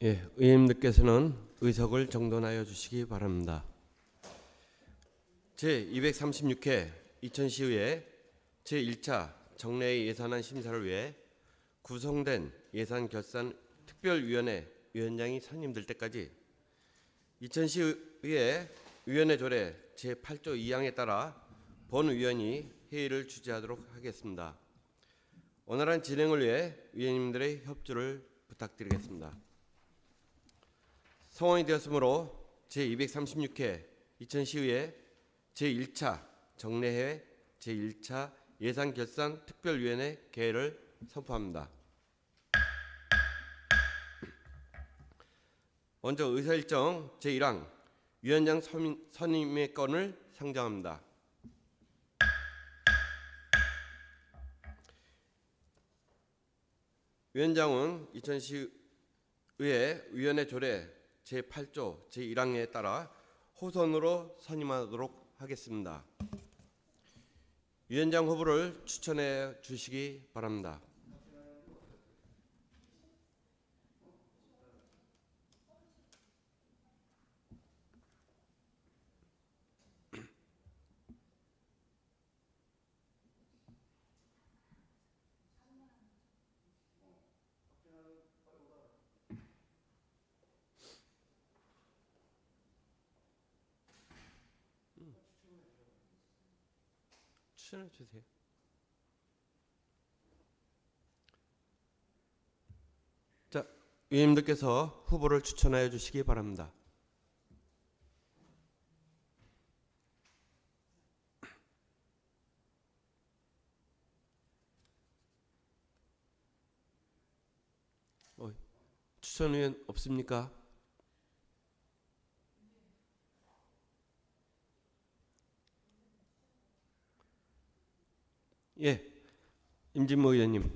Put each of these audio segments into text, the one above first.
예, 의원님들께서는 의석을 정돈하여 주시기 바랍니다. 제236회 이천시의회 제1차 정례의 예산안 심사를 위해 구성된 예산결산 특별위원회 위원장이 선임될 때까지 이천시의회 위원회 조례 제8조 2항에 따라 본위원이 회의를 주재하도록 하겠습니다. 원활한 진행을 위해 위원님들의 협조를 부탁드리겠습니다. 성원이 되었으므로 제236회 이천시의회 제1차 정례회 제1차 예산결산 특별위원회 개회를 선포합니다. 먼저 의사일정 제1항 위원장 선임의 건을 상정합니다. 위원장은 이천시의회 위원회 조례 제8조 제1항에 따라 호선으로 선임하도록 하겠습니다. 위원장 후보를 추천해 주시기 바랍니다. 추천해 주세요. 자, 위원님들께서 후보를 추천하여 주시기 바랍니다. 추천 의원 없습니까? 예, 임진모 의원님.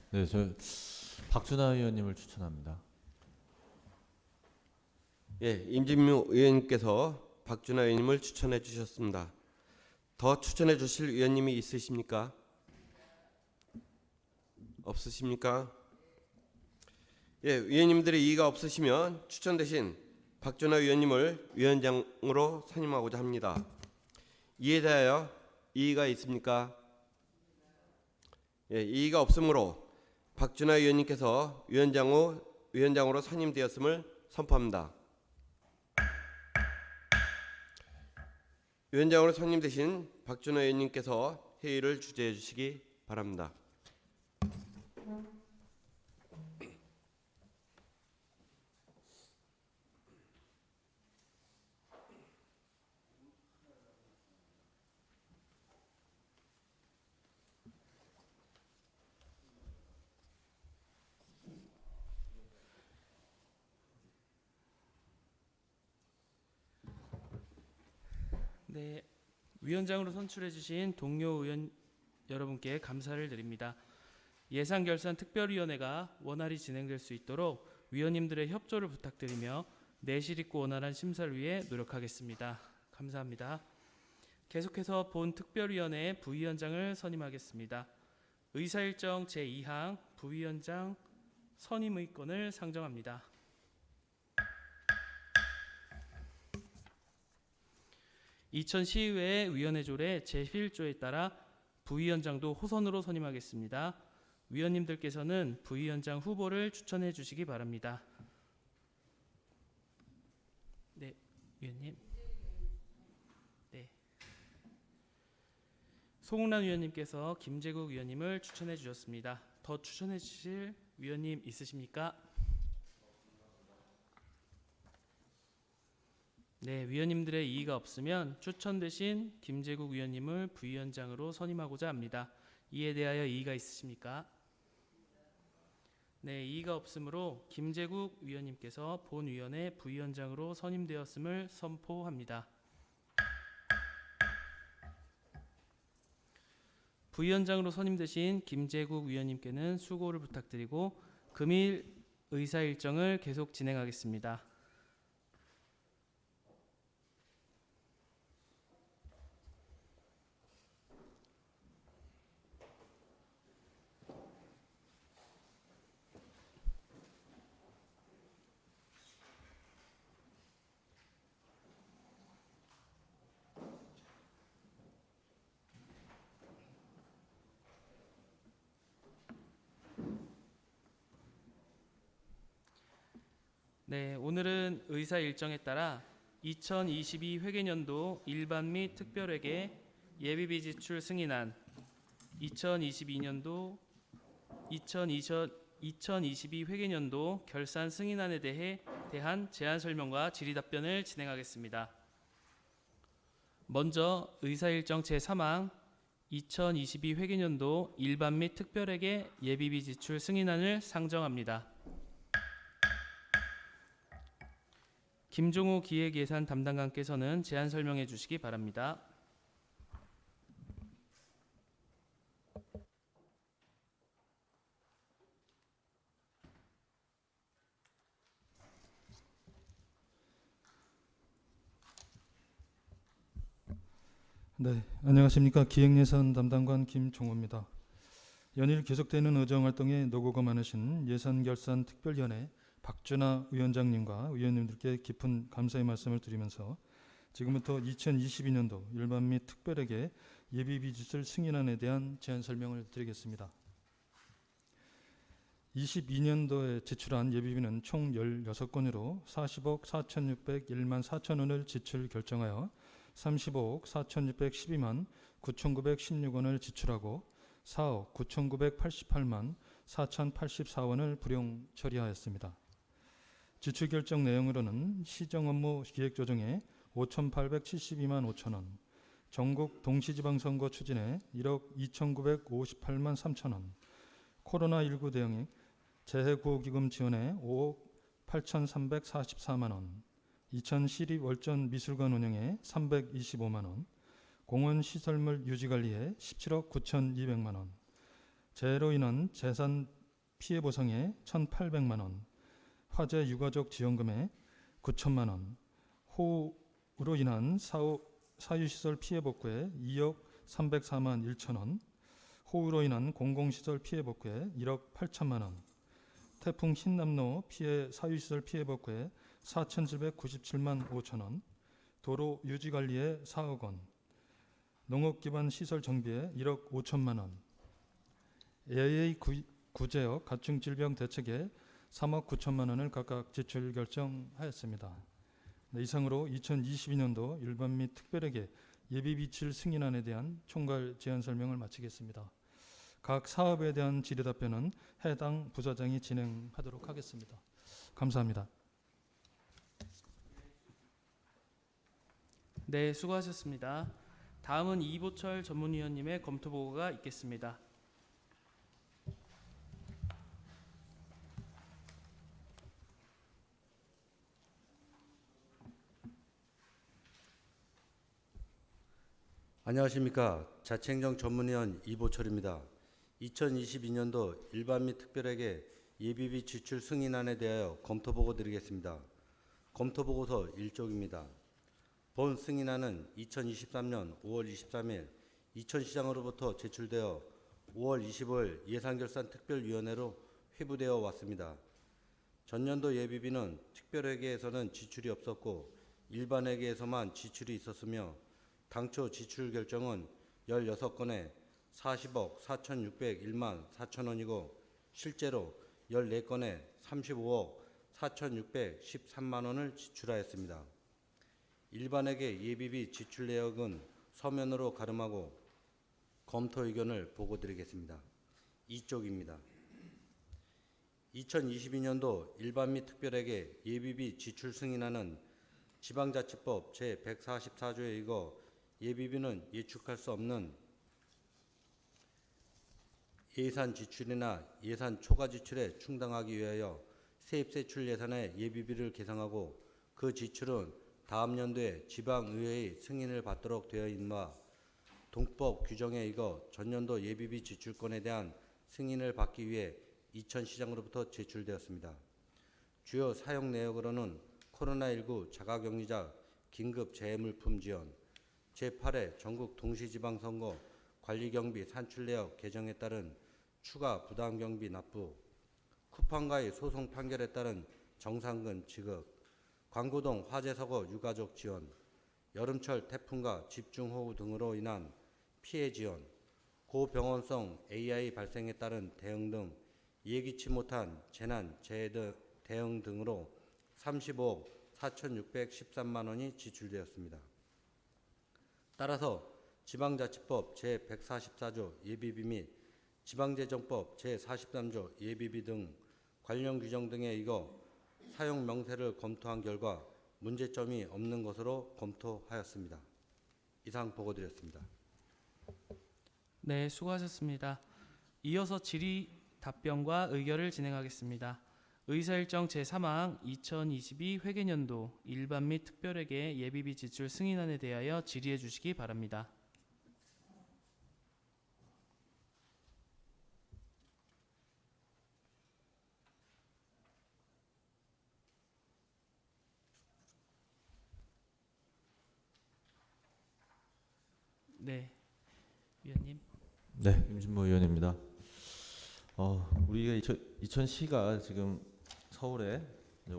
네, 저 박준하 의원님을 추천합니다. 예, 임진모 의원님께서 박준하 의원님을 추천해 주셨습니다. 더 추천해 주실 의원님이 있으십니까? 없으십니까? 예, 위원님들의 이의가 없으시면 추천 대신 박준하 의원님을 위원장으로 선임하고자 합니다. 이에 대하여 이의가 있습니까? 예, 이의가 없으므로 박준하 의원님께서 위원장으로 선임되었음을 선포합니다. 위원장으로 선임되신 박준하 의원님께서 회의를 주재해 주시기 바랍니다. 네, 위원장으로 선출해 주신 동료 의원 여러분께 감사를 드립니다. 예산결산 특별위원회가 원활히 진행될 수 있도록 위원님들의 협조를 부탁드리며 내실 있고 원활한 심사를 위해 노력하겠습니다. 감사합니다. 계속해서 본 특별위원회 부위원장을 선임하겠습니다. 의사일정 제2항 부위원장 선임의 건을 상정합니다. 이천시의회 위원회 조례 제11조에 따라 부위원장도 호선으로 선임하겠습니다. 위원님들께서는 부위원장 후보를 추천해 주시기 바랍니다. 네, 위원님. 네. 송웅란 위원님께서 김재국 위원님을 추천해 주셨습니다. 더 추천해 주실 위원님 있으십니까? 네, 위원님들의 이의가 없으면 추천 대신 김재국 위원님을 부위원장으로 선임하고자 합니다. 이에 대하여 이의가 있으십니까? 네, 이의가 없으므로 김재국 위원님께서 본위원회 부위원장으로 선임되었음을 선포합니다. 부위원장으로 선임되신 김재국 위원님께는 수고를 부탁드리고 금일 의사 일정을 계속 진행하겠습니다. 네, 오늘은 의사 일정에 따라 2022 회계년도 일반 및 특별회계 예비비 지출 승인안, 2022 회계년도 결산 승인안에 대한 제안 설명과 질의 답변을 진행하겠습니다. 먼저 의사 일정 제3항 2022 회계년도 일반 및 특별회계 예비비 지출 승인안을 상정합니다. 김종우 기획예산 담당관께서는 제안 설명해 주시기 바랍니다. 네, 안녕하십니까. 기획예산 담당관 김종호입니다. 연일 계속되는 의정활동에 노고가 많으신 예산결산특별위원회 박준하 위원장님과 위원님들께 깊은 감사의 말씀을 드리면서 지금부터 2022년도 일반 및 특별회계 예비비 지출 승인안에 대한 제안 설명을 드리겠습니다. 22년도에 지출한 예비비는 총 16건으로 40억 4,601만 4천 원을 지출 결정하여 35억 4,612만 9,916원을 지출하고 4억 9,988만 4,084원을 불용 처리하였습니다. 지출 결정 내용으로는 시정업무 기획조정에 5,872만 5천 원, 전국 동시지방선거 추진에 1억 2,958만 3천 원, 코로나19 대응에 재해구호기금 지원에 5억 8,344만 원, 2000시립 월전 미술관 운영에 325만 원, 공원 시설물 유지관리에 17억 9,200만 원, 재해로 인한 재산 피해 보상에 1,800만 원, 화재 유가족 지원금에 9천만 원, 호우로 인한 사유시설 피해 복구에 2억 304만 1천 원, 호우로 인한 공공시설 피해 복구에 1억 8천만 원, 태풍 흰남노 피해 사유시설 피해 복구에 4,797만 5천 원, 도로 유지관리에 4억 원, 농업기반 시설 정비에 1억 5천만 원, AA 구제역 가중질병 대책에 3억 9천만 원을 각각 지출 결정하였습니다. 네, 이상으로 2022년도 일반 및 특별회계 예비비 지출 승인안에 대한 총괄 제안 설명을 마치겠습니다. 각 사업에 대한 질의 답변은 해당 부서장이 진행하도록 하겠습니다. 감사합니다. 네, 수고하셨습니다. 다음은 이보철 전문위원님의 검토 보고가 있겠습니다. 안녕하십니까. 자치행정 전문위원 이보철입니다. 2022년도 일반 및 특별회계 예비비 지출 승인안에 대하여 검토보고 드리겠습니다. 검토보고서 1쪽입니다. 본 승인안은 2023년 5월 23일 이천시장으로부터 제출되어 5월 25일 예산결산특별위원회로 회부되어 왔습니다. 전년도 예비비는 특별회계에서는 지출이 없었고 일반회계에서만 지출이 있었으며 당초 지출 결정은 16건에 40억 4,601만 4천 원이고 실제로 14건에 35억 4,613만 원을 지출하였습니다. 일반회계 예비비 지출 내역은 서면으로 가름하고 검토 의견을 보고드리겠습니다. 2쪽입니다. 2022년도 일반 및 특별회계 예비비 지출 승인안은 지방자치법 제144조에 의거 예비비는 예측할 수 없는 예산 지출이나 예산 초과 지출에 충당하기 위하여 세입세출 예산의 예비비를 계상하고 그 지출은 다음 연도에 지방의회의 승인을 받도록 되어 있는 바 동법 규정에 의거 전년도 예비비 지출권에 대한 승인을 받기 위해 이천시장으로부터 제출되었습니다. 주요 사용 내역으로는 코로나19 자가격리자 긴급 재해물품 지원, 제8회 전국 동시지방선거 관리경비 산출내역 개정에 따른 추가 부담경비 납부, 쿠팡과의 소송 판결에 따른 정상근 지급, 광고동 화재사고 유가족 지원, 여름철 태풍과 집중호우 등으로 인한 피해 지원, 고병원성 AI 발생에 따른 대응 등 예기치 못한 재난, 재해 대응 등으로 30억 4,613만 원이 지출되었습니다. 따라서 지방자치법 제144조 예비비 및 지방재정법 제43조 예비비 등 관련 규정 등에 의거 사용 명세를 검토한 결과 문제점이 없는 것으로 검토하였습니다. 이상 보고드렸습니다. 네, 수고하셨습니다. 이어서 질의 답변과 의결을 진행하겠습니다. 의사일정 제3항 2022 회계년도 일반 및 특별회계 예비비 지출 승인안에 대하여 질의해 주시기 바랍니다. 네, 위원님. 네, 임진모 의원입니다. 우리가 이천시가 지금 서울에 이제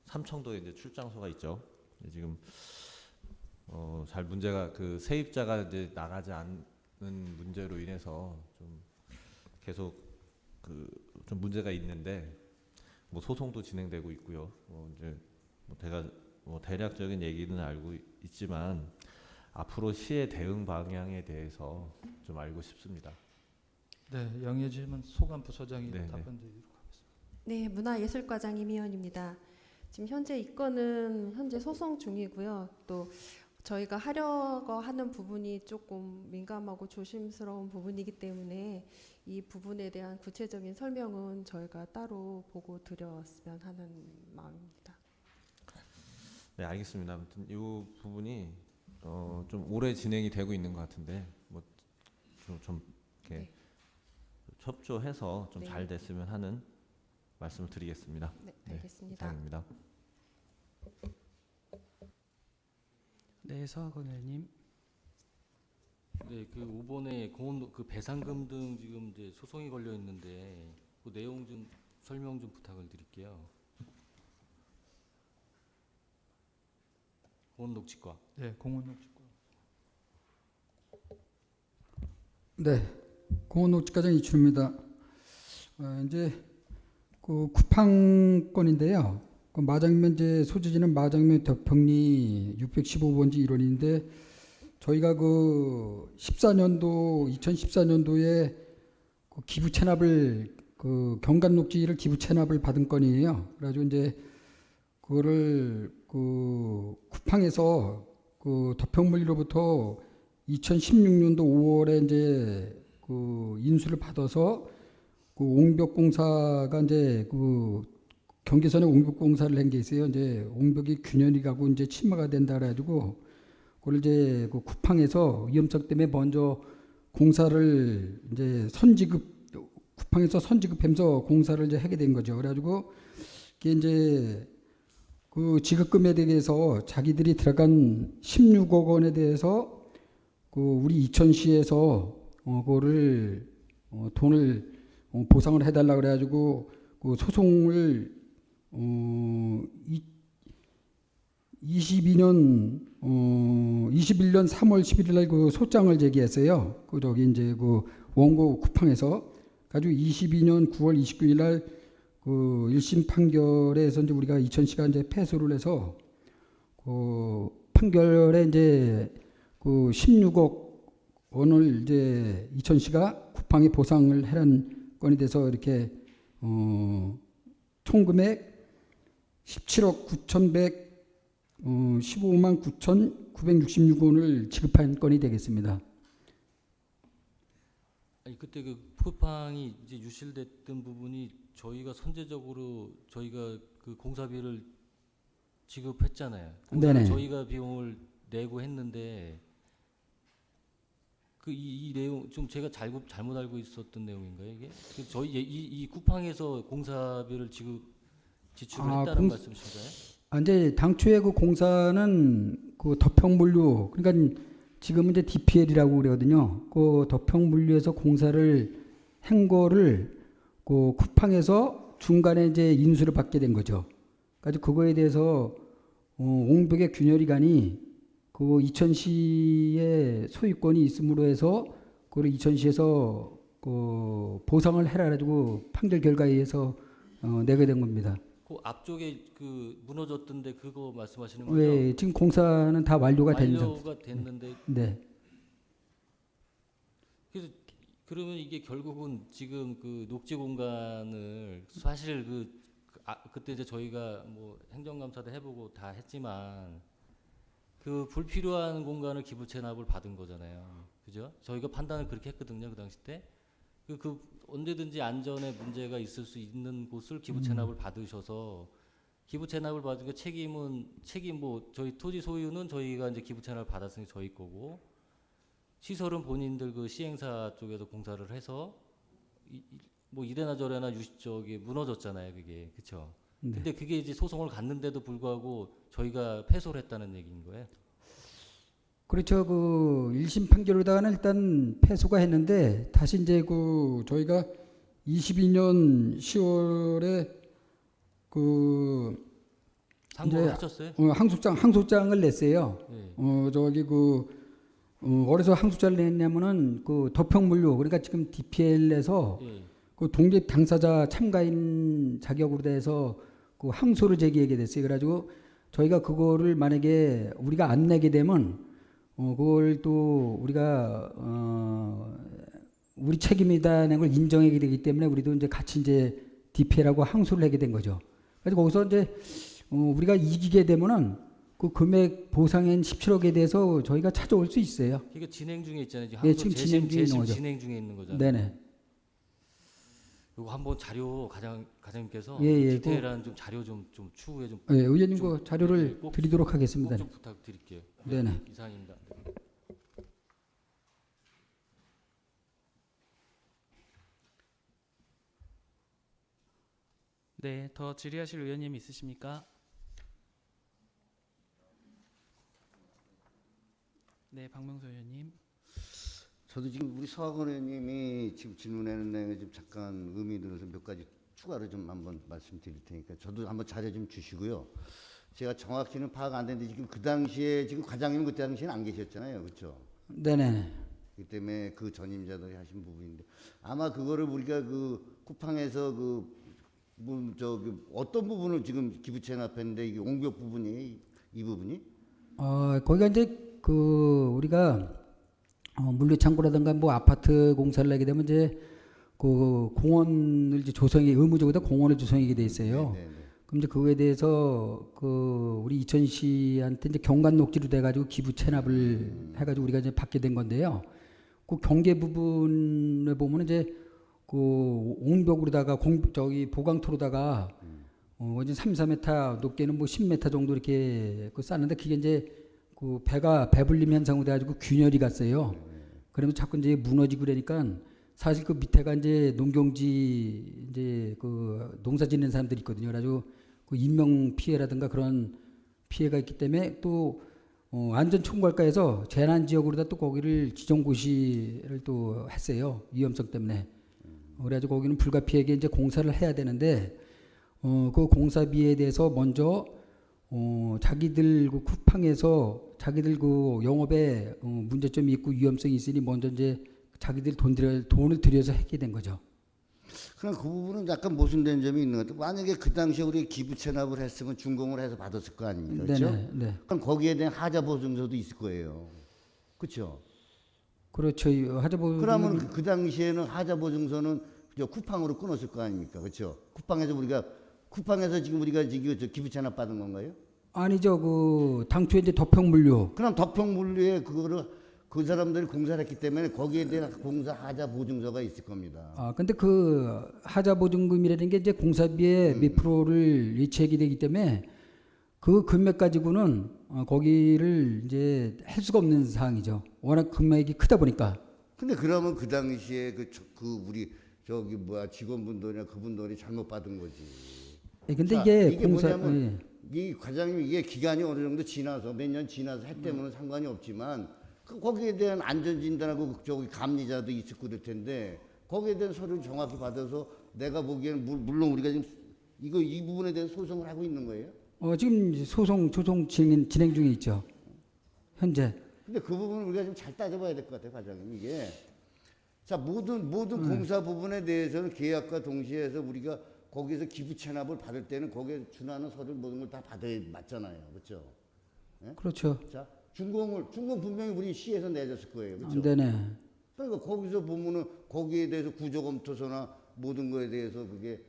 삼청도에 이제 출장소가 있죠. 지금 잘 문제가 그 세입자가 이제 나가지 않는 문제로 인해서 좀 계속 좀 문제가 있는데 뭐 소송도 진행되고 있고요. 이제 대략적인 얘기는 알고 있지만 앞으로 시의 대응 방향에 대해서 좀 알고 싶습니다. 네, 영예지만 소관부서장이 네, 답변 드리도록 하겠습니다. 네, 문화예술과장 임희연입니다. 지금 현재 이 건은 현재 소송 중이고요. 또 저희가 하려고 하는 부분이 조금 민감하고 조심스러운 부분이기 때문에 이 부분에 대한 구체적인 설명은 저희가 따로 보고 드렸으면 하는 마음입니다. 네, 알겠습니다. 아무튼 이 부분이 좀 오래 진행이 되고 있는 것 같은데 뭐 좀 이렇게 네. 협조해서 좀 네. 잘 됐으면 하는 말씀을 드리겠습니다. 네, 알겠습니다. 이상입니다. 네, 서학원 의원님. 네, 그 5번에 공원 그 배상금 등 지금 이제 소송이 걸려 있는데 그 내용 좀 설명 좀 부탁을 드릴게요. 공원녹지과. 네, 공원녹지과. 네, 공원녹지과장 이춘입니다. 이제 그 쿠팡 건인데요. 그 마장면 소재지는 마장면 덕평리 615번지 1원인데 저희가 그 2014년도에 그 기부 체납을 그 경관녹지를 기부 체납을 받은 건이에요. 그래가지고 이제 그거를 그 쿠팡에서 그 덕평물리로부터 2016년도 5월에 이제 그 인수를 받아서 그 옹벽공사가 이제 그 경계선에 옹벽공사를 한 게 있어요. 이제 옹벽이 균열이 가고 이제 침하가 된다 그래가지고 그걸 이제 그 쿠팡에서 위험성 때문에 먼저 공사를 이제 쿠팡에서 선지급하면서 공사를 이제 하게 된 거죠. 그래가지고 이게 이제 그 지급금에 대해서 자기들이 들어간 16억 원에 대해서 그 우리 이천시에서 그거를 돈을 보상을 해달라 그래가지고 그 소송을 21년 3월 11일 날 그 소장을 제기했어요. 그 저기 이제 그 원고 쿠팡에서 가지고 22년 9월 29일 날 그 1심 판결에서 이제 우리가 이천시가 이제 패소를 해서 그 판결에 이제 그 16억 원을 이제 이천시가 쿠팡에 보상을 해란 건이 돼서 이렇게 총금액 17억 9,115만 9,966원을 지급한 건이 되겠습니다. 아니 그때 그 쿠팡이 이제 유실됐던 부분이 저희가 선제적으로 저희가 그 공사비를 지급했잖아요. 공사를 네네. 저희가 비용을 내고 했는데 그 이 내용 좀 제가 잘못 알고 있었던 내용인가요 이게? 그 저희 이 쿠팡에서 공사비를 지출을 했다는 말씀이신가요? 이제 당초에 그 공사는 그 덕평물류 그러니까 지금은 이제 DPL이라고 그러거든요. 그 덕평물류에서 공사를 한 거를 그 쿠팡에서 중간에 이제 인수를 받게 된 거죠. 그래서 그거에 대해서 옹벽의 균열이간이 그 이천시의 소유권이 있음으로 해서 그걸 이천시에서 그 보상을 해라 가지고 판결 결과에 의해서 내게 된 겁니다. 그 앞쪽에 그 무너졌던데 그거 말씀하시는 거죠? 예, 지금 공사는 다 완료가 된 상. 완료가 됐는데 네. 그래서 그러면 이게 결국은 지금 그 녹지 공간을 사실 그때 이제 저희가 뭐 행정감사도 해보고 다 했지만 그 불필요한 공간을 기부 체납을 받은 거잖아요. 그죠? 저희가 판단을 그렇게 했거든요. 그 당시 때. 그 언제든지 안전에 문제가 있을 수 있는 곳을 기부 체납을 받으셔서 기부 체납을 받은 그 책임 뭐 저희 토지 소유는 저희가 이제 기부 체납을 받았으니 저희 거고 시설은 본인들 그 시행사 쪽에서 공사를 해서 뭐 이래나 저래나 저기 무너졌잖아요. 그게 그렇죠. 네. 근데 그게 이제 소송을 갔는데도 불구하고 저희가 패소를 했다는 얘기인 거예요. 그렇죠. 그 1심 판결로다가는 일단 패소가 했는데 다시 이제 그 저희가 22년 10월에 그 상고를 이제 하셨어요? 항소장을 냈어요. 네. 저기 어디서 항소장을 냈냐면은 그 덮형물류 그러니까 지금 DPL에서 예. 그 독립 당사자 참가인 자격으로 돼서 그 항소를 제기하게 됐어요. 그래가지고 저희가 그거를 만약에 우리가 안 내게 되면 그걸 또 우리가 우리 책임이다는 걸 인정하게 되기 때문에 우리도 이제 같이 이제 DPL하고 항소를 하게 된 거죠. 그래서 거기서 이제 우리가 이기게 되면은 그 금액 보상인 17억에 대해서 저희가 찾아올 수 있어요. 이게 진행 중에 있잖아요. 예, 지금 진행 중에 있는 거죠. 진행 중에 있는 거잖아요. 네네. 이거 한번 자료 과장님께서 예, 디테일한 좀 자료 좀 추후에 좀 예, 의원님 좀 그 자료를 꼭- 드리도록 하겠습니다. 꼭 좀 부탁드릴게요. 네네. 이상입니다. 네, 더 질의하실 의원님 있으십니까? 네, 박명수 의원님. 저도 지금 우리 서학원 의원님이 지금 질문하는 내용에 좀 잠깐 의미 들어서 몇 가지 추가로 좀 한번 말씀드릴 테니까 저도 한번 자료 좀 주시고요. 제가 정확히는 파악 안 되는데 지금 그 당시에 지금 과장님 그때 당시에는 안 계셨잖아요, 그렇죠? 네네. 그렇기 때문에 그 전임자들이 하신 부분인데 아마 그거를 우리가 그 쿠팡에서 어떤 부분을 지금 기부 체납했는데 이게 옹벽 부분이 이 부분이? 거기가 이제 그 우리가 물류 창고라든가 뭐 아파트 공사를 하게 되면 이제 그 공원을 이제 의무적으로 공원을 조성하게 돼 있어요. 네네. 그럼 이제 그거에 대해서 그 우리 이천시한테 이제 경관 녹지로 돼가지고 기부 체납을 해가지고 우리가 이제 받게 된 건데요. 그 경계 부분에 보면 이제 그 옹벽으로다가 보강토로다가 이제 3m 높게는 뭐 10m 정도 이렇게 그 쌓는데 그게 이제 그 배불림 현상으로 돼가지고 균열이 갔어요. 그러면 자꾸 이제 무너지고 그러니까 사실 그 밑에가 이제 농경지 이제 그 농사 짓는 사람들이 있거든요. 그래가지고 그 인명 피해라든가 그런 피해가 있기 때문에 또 안전 총괄과에서 재난 지역으로다 또 거기를 지정고시를 또 했어요. 위험성 때문에. 그래가지고 거기는 불가피하게 이제 공사를 해야 되는데 그 공사비에 대해서 먼저 자기들 그 쿠팡에서 자기들 그 영업에 문제점이 있고 위험성이 있으니 먼저 이제 자기들 돈을 들여서 했게 된 거죠. 그럼 그 부분은 약간 모순된 점이 있는 것 같아요. 만약에 그 당시에 우리 기부 체납을 했으면 준공을 해서 받았을 거 아닙니까? 그렇죠? 네네, 네. 그럼 거기에 대한 하자 보증서도 있을 거예요. 그렇죠? 그렇죠. 그러면 그 당시에는 하자 보증서는 쿠팡으로 끊었을 거 아닙니까? 그렇죠? 쿠팡에서 지금 우리가 지금 기부 체납 받은 건가요? 아니죠. 그 당초에 이제 덮형물류. 그럼 덮형물류에 그거를 그 사람들이 공사를 했기 때문에 거기에 대한 공사 하자 보증서가 있을 겁니다. 근데 그 하자 보증금이라는 게 이제 공사비의 몇 프로를 예치하게 되기 때문에 그 금액 가지고는 거기를 이제 할 수가 없는 사항이죠. 워낙 금액이 크다 보니까. 근데 그러면 그 당시에 우리 직원분들이나 그분들이 잘못 받은 거지. 근데 자, 이게 뭐냐면 이 과장님 이게 기간이 어느 정도 지나서 몇 년 지나서 했다면 상관이 없지만 거기에 대한 안전진단하고 저기 감리자도 있을 그럴 텐데 거기에 대한 서류를 정확히 받아서 내가 보기에는 물론 우리가 지금 이 부분에 대해서 소송을 하고 있는 거예요. 지금 조송 진행 중에 있죠. 현재. 근데 그 부분을 우리가 좀 잘 따져봐야 될 것 같아요, 과장님. 이게 자 모든 공사 부분에 대해서는 계약과 동시에 해서 우리가 거기에서 기부 체납을 받을 때는 거기에 준하는 서류 모든 걸 다 받아야 맞잖아요, 그렇죠? 그렇죠. 자, 준공 분명히 우리 시에서 내줬을 거예요, 그렇죠? 네네. 그러니까 거기서 보면은 거기에 대해서 구조검토서나 모든 거에 대해서 그게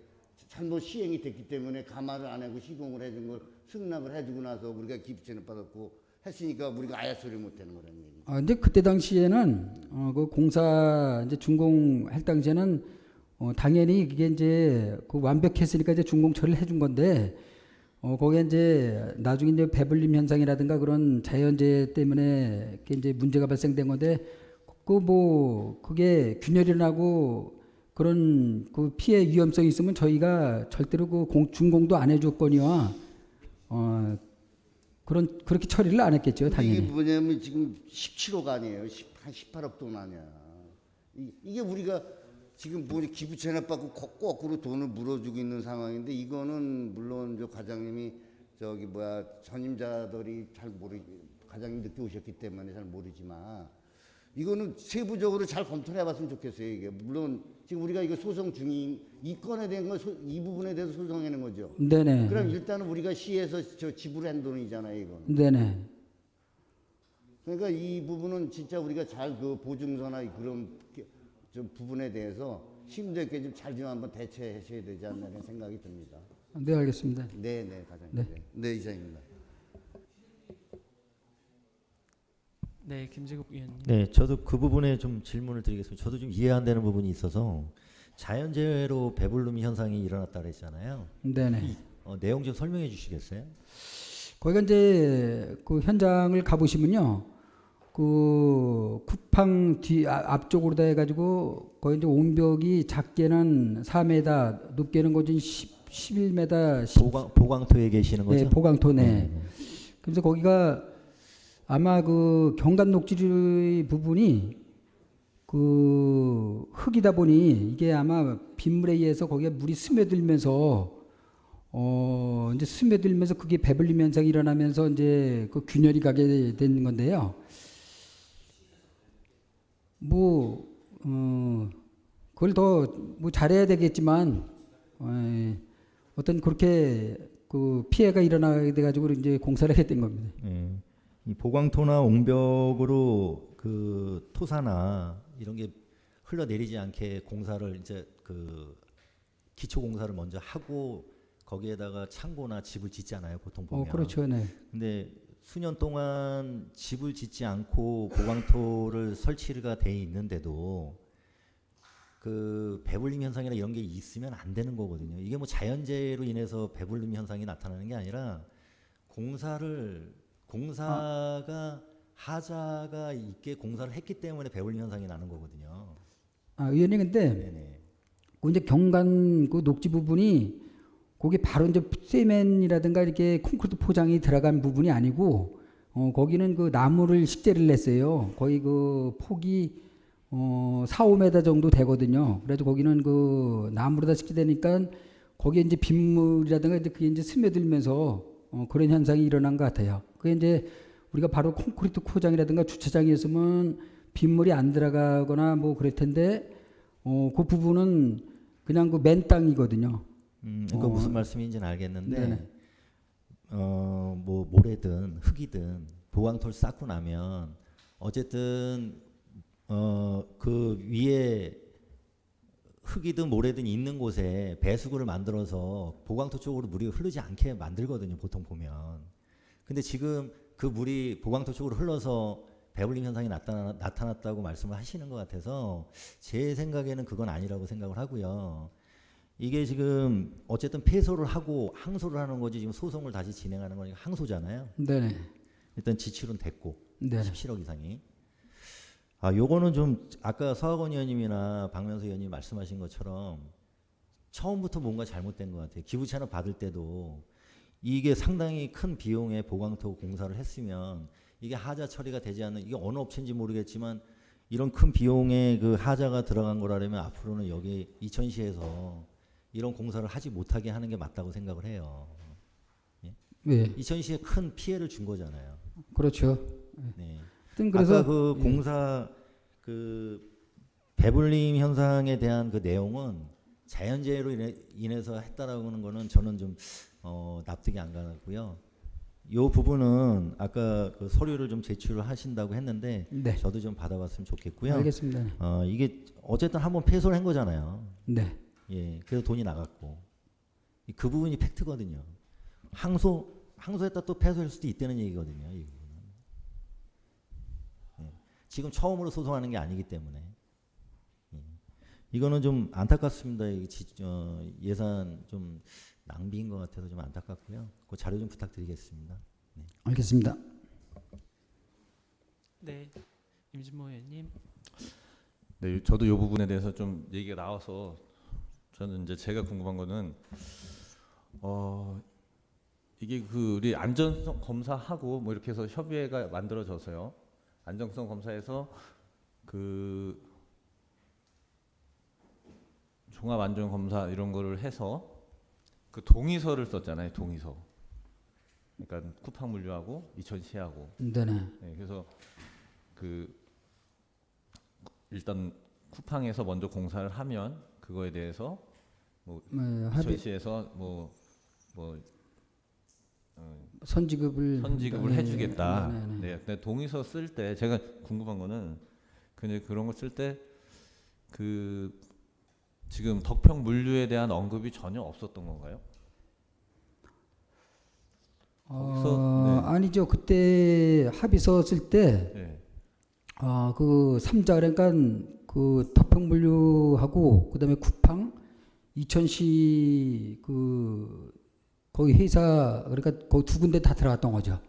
잘못 시행이 됐기 때문에 감화를 안 하고 시공을 해준 걸 승낙을 해주고 나서 우리가 기부 체납 받았고 했으니까 우리가 아예 소리 못 하는 거라는 얘기. 근데 그때 당시에는 그 공사 이제 준공할 당시에는 당연히 이게 이제 그 완벽했으니까 이제 준공 처리를 해준 건데 거기에 이제 나중에 이제 배불림 현상이라든가 그런 자연재해 때문에 그게 이제 문제가 발생된 건데 그 뭐 그게 균열이 나고 그런 그 피해 위험성이 있으면 저희가 절대로 그 준공도 안 해줬거니와 그렇게 처리를 안 했겠죠, 당연히. 이게 뭐냐면 지금 17억 아니에요. 한 18억 돈 아니야. 이게 우리가 지금 뭐 기부 체납 받고 거꾸로 돈을 물어주고 있는 상황인데 이거는 물론 저 과장님이 저기 뭐야 전임자들이 잘 과장님 늦게 오셨기 때문에 잘 모르지만 이거는 세부적으로 잘 검토를 해봤으면 좋겠어요. 이게 물론 지금 우리가 이거 소송 중인 이 건에 대한 이 부분에 대해서 소송하는 거죠. 네네. 그럼 일단은 우리가 시에서 저 지불한 돈이잖아요, 이건. 네네. 그러니까 이 부분은 진짜 우리가 잘 그 보증서나 그런 좀 부분에 대해서 심도 있게 좀 잘 좀 한번 대처하셔야 되지 않나 그런 생각이 듭니다. 네, 알겠습니다. 네, 과장님. 네, 이상입니다. 네, 김재국 위원님. 네, 저도 그 부분에 좀 질문을 드리겠습니다. 저도 좀 이해 안 되는 부분이 있어서 자연재해로 배불름 현상이 일어났다 그랬잖아요. 네네. 내용 좀 설명해 주시겠어요? 거기가 이제 그 현장을 가보시면요, 그 쿠팡 앞쪽으로 다 해가지고 거기 이제 옹벽이 작게는 4m, 높게는 거진 11m. 보강토에 계시는 거죠? 네, 보강토네. 그래서 거기가 아마 그 경관 녹지의 부분이 그 흙이다 보니 이게 아마 빗물에 의해서 거기에 물이 스며들면서 이제 스며들면서 그게 배불림 현상이 일어나면서 이제 그 균열이 가게 된 건데요. 뭐 그걸 더 뭐 잘해야 되겠지만 어떤 그렇게 그 피해가 일어나게 돼 가지고 이제 공사를 하게 된 겁니다. 이 보강토나 옹벽으로 그 토사나 이런 게 흘러내리지 않게 공사를 이제 그 기초 공사를 먼저 하고 거기에다가 창고나 집을 짓잖아요, 보통 보면. 그렇죠, 네. 근데 수년 동안 집을 짓지 않고 보강토를 설치가 돼 있는데도 그 배불림 현상이나 이런 게 있으면 안 되는 거거든요. 이게 뭐 자연재해로 인해서 배불림 현상이 나타나는 게 아니라 공사가 하자가 있게 공사를 했기 때문에 배불림 현상이 나는 거거든요. 의원님 근데 네네. 그 이제 경관 그 녹지 부분이 거기 바로 이제 세면이라든가 이렇게 콘크리트 포장이 들어간 부분이 아니고 거기는 그 나무를 식재를 냈어요. 거의 그 폭이 4, 5m 정도 되거든요. 그래서 거기는 그 나무로 다 식재되니까 거기에 이제 빗물이라든가 이제 그게 이제 스며들면서 그런 현상이 일어난 것 같아요. 그게 이제 우리가 바로 콘크리트 포장이라든가 주차장이었으면 빗물이 안 들어가거나 뭐 그럴 텐데 그 부분은 그냥 그 맨 땅이거든요. 그러니까 무슨 말씀인지는 알겠는데 네네. 뭐 모래든 흙이든 보강토를 쌓고 나면 어쨌든 그 위에 흙이든 모래든 있는 곳에 배수구를 만들어서 보강토 쪽으로 물이 흐르지 않게 만들거든요, 보통 보면. 근데 지금 그 물이 보강토 쪽으로 흘러서 배불림 현상이 나타났다고 말씀을 하시는 것 같아서 제 생각에는 그건 아니라고 생각을 하고요. 이게 지금 어쨌든 패소를 하고 항소를 하는 거지 지금 소송을 다시 진행하는 거니까 항소잖아요. 네네. 일단 지출은 됐고 네. 17억 이상이. 요거는 좀 아까 서학원 의원님이나 박명수 의원님 말씀하신 것처럼 처음부터 뭔가 잘못된 것 같아요. 기부채납 받을 때도 이게 상당히 큰 비용의 보강토 공사를 했으면 이게 하자 처리가 되지 않는, 이게 어느 업체인지 모르겠지만 이런 큰 비용의 그 하자가 들어간 거라면 앞으로는 여기 이천시에서 이런 공사를 하지 못하게 하는 게 맞다고 생각을 해요. 예? 네. 이천시에 큰 피해를 준 거잖아요. 그렇죠. 네. 그래서 아까 그 공사 그 배불림 현상에 대한 그 내용은 자연재해로 인해서 했다라고 하는 거는 저는 좀 납득이 안 가고요. 요 부분은 아까 그 서류를 좀 제출을 하신다고 했는데 네. 저도 좀 받아봤으면 좋겠고요. 알겠습니다. 이게 어쨌든 한번 패소를 한 거잖아요. 네. 예, 그래서 돈이 나갔고 그 부분이 팩트거든요. 항소했다 또 패소할 수도 있다는 얘기거든요. 이 부분은. 예, 지금 처음으로 소송하는 게 아니기 때문에 예, 이거는 좀 안타깝습니다. 예산 좀 낭비인 것 같아서 좀 안타깝고요. 그 자료 좀 부탁드리겠습니다. 네. 알겠습니다. 네, 임진모 의원님. 네, 저도 이 부분에 대해서 좀 얘기가 나와서 저는 이제 제가 궁금한 거는 이게 그 우리 안전성 검사하고 뭐 이렇게 해서 협의회가 만들어져서요. 안전성 검사에서 그 종합 안전 검사 이런 거를 해서 그 동의서를 썼잖아요. 동의서. 그러니까 쿠팡 물류하고 이천시하고. 네네. 네, 그래서 그 일단 쿠팡에서 먼저 공사를 하면 그거에 대해서 뭐 이천시에서 선지급을 해주겠다. 네네. 네, 근데 동의서 쓸 때 제가 궁금한 거는 근데 그런 거 쓸 때 그 지금 덕평 물류에 대한 언급이 전혀 없었던 건가요? 거기서, 네. 아니죠. 그때 합의서 쓸 때 네. 그 3자 그러니까 그 덕평물류하고 그다음에 쿠팡 이천시 그 거기 회사 그러니까 거기 두 군데 다 들어갔던 거죠.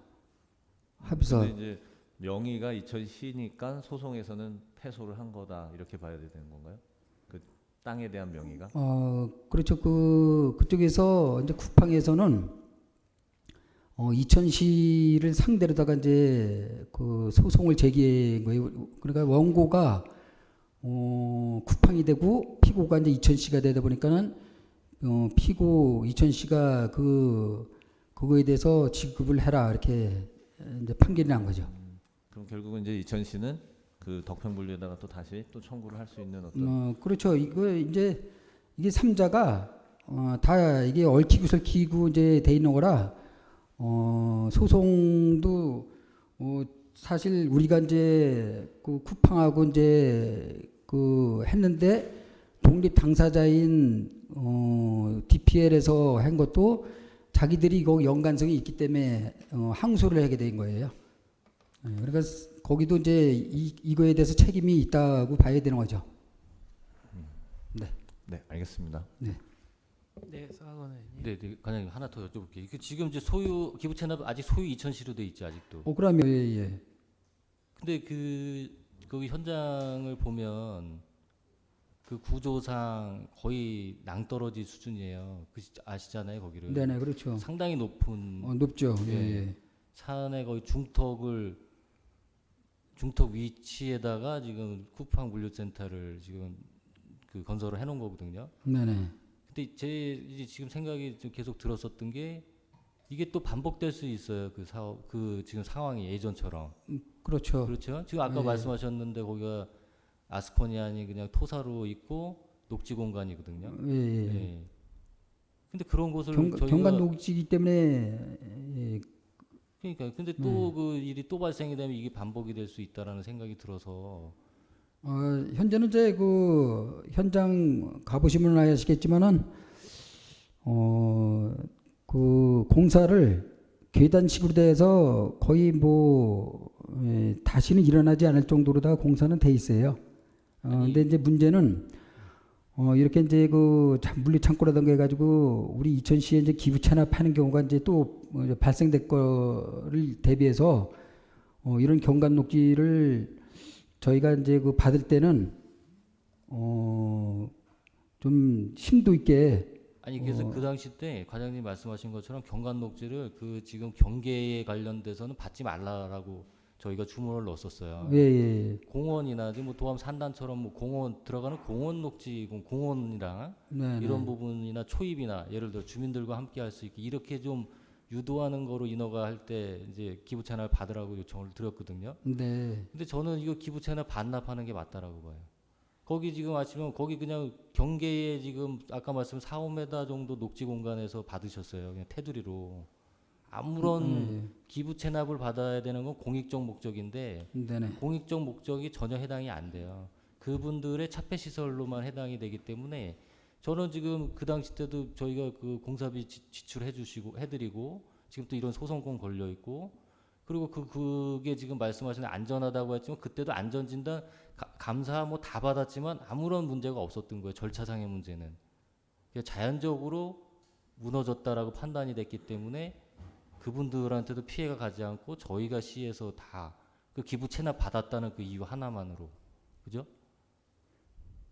합의서. 근데 이제 명의가 이천시니까 소송에서는 패소를 한 거다 이렇게 봐야 되는 건가요? 그 땅에 대한 명의가? 그렇죠. 그쪽에서 이제 쿠팡에서는 이천시를 상대로다가 이제 그 소송을 제기한 거예요. 그러니까 원고가 쿠팡이 되고 피고가 이제 이천시가 되다 보니까는 피고 이천시가 그거에 대해서 지급을 해라 이렇게 이제 판결이 난 거죠. 그럼 결국은 이제 이천시는 그 덕평물류에다가 또 다시 또 청구를 할 수 있는 어떤 그렇죠. 이게 3자가 다 이게 얽히고 설키고 이제 돼 있는 거라 소송도 사실 우리가 이제 그 쿠팡하고 이제 그 했는데 독립 당사자인 DPL에서 한 것도 자기들이 이거 연관성이 있기 때문에 항소를 하게 된 거예요. 그러니까 거기도 이제 이거에 대해서 책임이 있다고 봐야 되는 거죠. 네. 네, 알겠습니다. 네. 네, 서학원 의원님. 네, 네, 관장님 하나 더 여쭤볼게요. 그 지금 이제 기부 채납 아직 소유 이천시로 돼 있죠, 아직도. 그러면 예. 근데 거기 현장을 보면 그 구조상 거의 낭떠러지 수준이에요. 아시잖아요, 거기를. 네네, 그렇죠. 상당히 높은 높죠. 예. 예. 산의 거의 중턱 위치에다가 지금 쿠팡 물류센터를 지금 그 건설을 해놓은 거거든요. 네네. 근데 이제 지금 생각이 좀 계속 들었었던 게 이게 또 반복될 수 있어요. 그 사업 지금 상황이 예전처럼. 그렇죠. 그렇죠. 지금 아까 예. 말씀하셨는데 거기가 아스코니안이 그냥 토사로 있고 녹지 공간이거든요. 예. 예. 근데 그런 곳을 경관 녹지이기 때문에 예. 그러니까 근데 또 그 일이 또 발생이 되면 이게 반복이 될 수 있다라는 생각이 들어서 현재는 이제 그 현장 가보시면 아시겠지만은 그 공사를 계단식으로 돼서 거의 다시는 일어나지 않을 정도로 다 공사는 돼 있어요. 근데 이제 문제는 이렇게 이제 그 물류 창고라든가 해가지고 우리 이천시에 이제 기부 체납하는 경우가 이제 또 발생될 거를 대비해서 이런 경관 녹지를 저희가 이제 그 받을 때는 좀 심도 있게 아니 그래서 그 당시 때 과장님 말씀하신 것처럼 경관 녹지를 그 지금 경계에 관련돼서는 받지 말라라고 저희가 주문을 넣었었어요. 예. 공원이나 뭐 도암 산단처럼 뭐 공원 들어가는 공원 녹지 공원이랑 네네. 이런 부분이나 초입이나 예를 들어 주민들과 함께 할 수 있게 이렇게 좀 유도하는 거로 인허가 할 때 이제 기부 채납 받으라고 요청을 드렸거든요. 네. 근데 저는 이거 기부 채납 반납하는 게 맞다라고 봐요. 거기 지금 아시면 거기 그냥 경계에 지금 아까 말씀 4, 5m 정도 녹지 공간에서 받으셨어요. 그냥 테두리로. 아무런 기부 체납을 받아야 되는 건 공익적 목적인데 네네. 공익적 목적이 전혀 해당이 안 돼요. 그분들의 차폐 시설로만 해당이 되기 때문에 저는 지금 그 당시 때도 저희가 그 공사비 지출해 주시고 해드리고 지금 또 이런 소송권 걸려 있고 그리고 그게 지금 말씀하시는 안전하다고 했지만 그때도 안전진단 감사 뭐 다 받았지만 아무런 문제가 없었던 거예요. 절차상의 문제는. 그냥 자연적으로 무너졌다라고 판단이 됐기 때문에 그분들한테도 피해가 가지 않고 저희가 시에서 다 그 기부 체납 받았다는 그 이유 하나만으로. 그죠?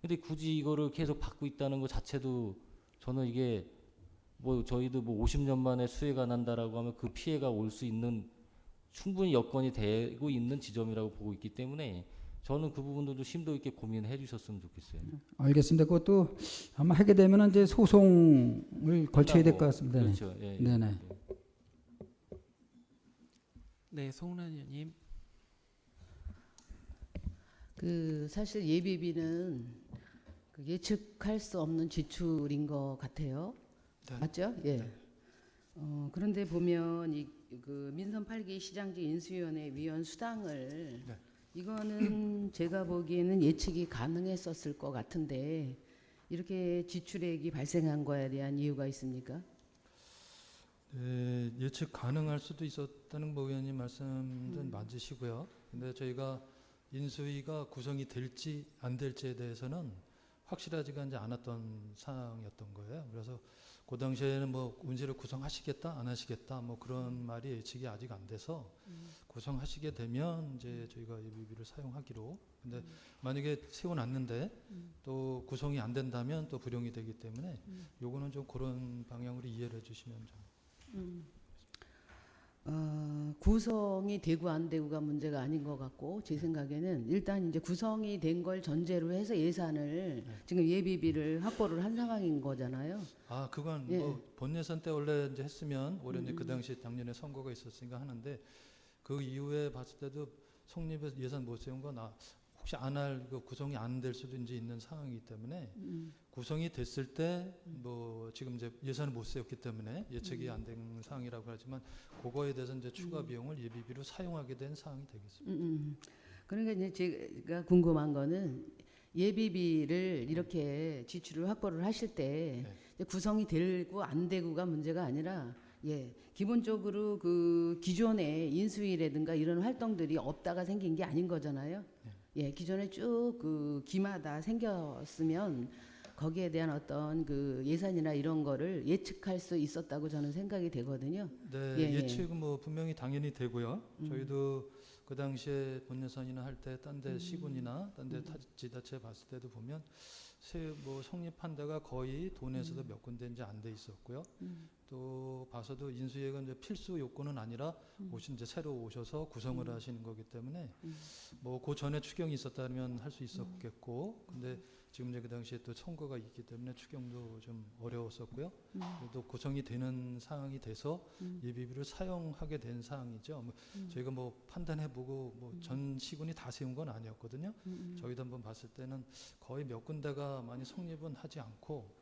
근데 굳이 이거를 계속 받고 있다는 것 자체도 저는 이게 뭐 저희도 뭐 50년 만에 수해가 난다라고 하면 그 피해가 올 수 있는 충분히 여건이 되고 있는 지점이라고 보고 있기 때문에 저는 그 부분도 좀 심도 있게 고민해 주셨으면 좋겠어요. 알겠습니다. 그것도 아마 하게 되면 이제 소송을 걸쳐야 될 것 같습니다. 네. 그렇죠. 예, 예. 네네. 네, 송란 의원님. 그 사실 예비비는 그 예측할 수 없는 지출인 것 같아요. 네. 맞죠? 예. 네. 그런데 보면 그 민선 8기 시장직 인수위원회 위원 수당을 네. 이거는 제가 보기에는 예측이 가능했었을 것 같은데 이렇게 지출액이 발생한 거에 대한 이유가 있습니까? 네, 예측 가능할 수도 있었다는 모 의원님 말씀은 맞으시고요. 근데 저희가 인수위가 구성이 될지 안 될지에 대해서는 확실하지가 이제 않았던 사항이었던 거예요. 그래서 그 당시에는 뭐 인수위를 구성하시겠다 안 하시겠다 뭐 그런 말이 예측이 아직 안 돼서 구성하시게 되면 이제 저희가 예비비를 사용하기로. 근데 만약에 세워놨는데 또 구성이 안 된다면 또 불용이 되기 때문에 요거는 좀 그런 방향으로 이해를 해주시면 좀. 구성이 되고 안 되고가 문제가 아닌 것 같고 제 생각에는 일단 이제 구성이 된 걸 전제로 해서 예산을 지금 예비비를 확보를 한 상황인 거잖아요. 아, 그건 예. 뭐 본 예산 때 원래 이제 했으면 올해 이제 그 당시 작년에 선거가 있었으니까 하는데 그 이후에 봤을 때도 성립해서 예산 못 세운 건 혹시 안 할 그 구성이 안 될 수도 이제 있는 상황이기 때문에 구성이 됐을 때 뭐 지금 이제 예산을 못 세웠기 때문에 예측이 안 된 상황이라고 하지만 그거에 대해서 이제 추가 비용을 예비비로 사용하게 된 상황이 되겠습니다. 그러니까 이제 제가 궁금한 거는 예비비를 이렇게 지출을 확보를 하실 때 네. 이제 구성이 되고 안 되고가 문제가 아니라 기본적으로 그 기존의 인수위라든가 이런 활동들이 없다가 생긴 게 아닌 거잖아요. 기존에 쭉 그 기마다 생겼으면 거기에 대한 어떤 그 예산이나 이런 거를 예측할 수 있었다고 저는 생각이 되거든요. 네, 예측은 뭐 분명히 당연히 되고요. 저희도 그 당시에 본 예산이나 할 때 딴 데 시군이나 딴 데 지자체 봤을 때도 보면 뭐 성립한 데가 거의 도내에서도 몇 군데 이제 안 돼 있었고요. 또 봐서도 인수위가 이제 필수 요건은 아니라 이제 새로 오셔서 구성을 하시는 거기 때문에 뭐 그 전에 추경이 있었다면 할 수 있었겠고, 근데 지금 이제 그 당시에 또 선거가 있기 때문에 추경도 좀 어려웠었고요. 또 구성이 되는 상황이 돼서 예비비를 사용하게 된 상황이죠. 뭐 저희가 뭐 판단해보고 뭐 전 시군이 다 세운 건 아니었거든요. 저희도 한번 봤을 때는 거의 몇 군데가 많이 성립은 하지 않고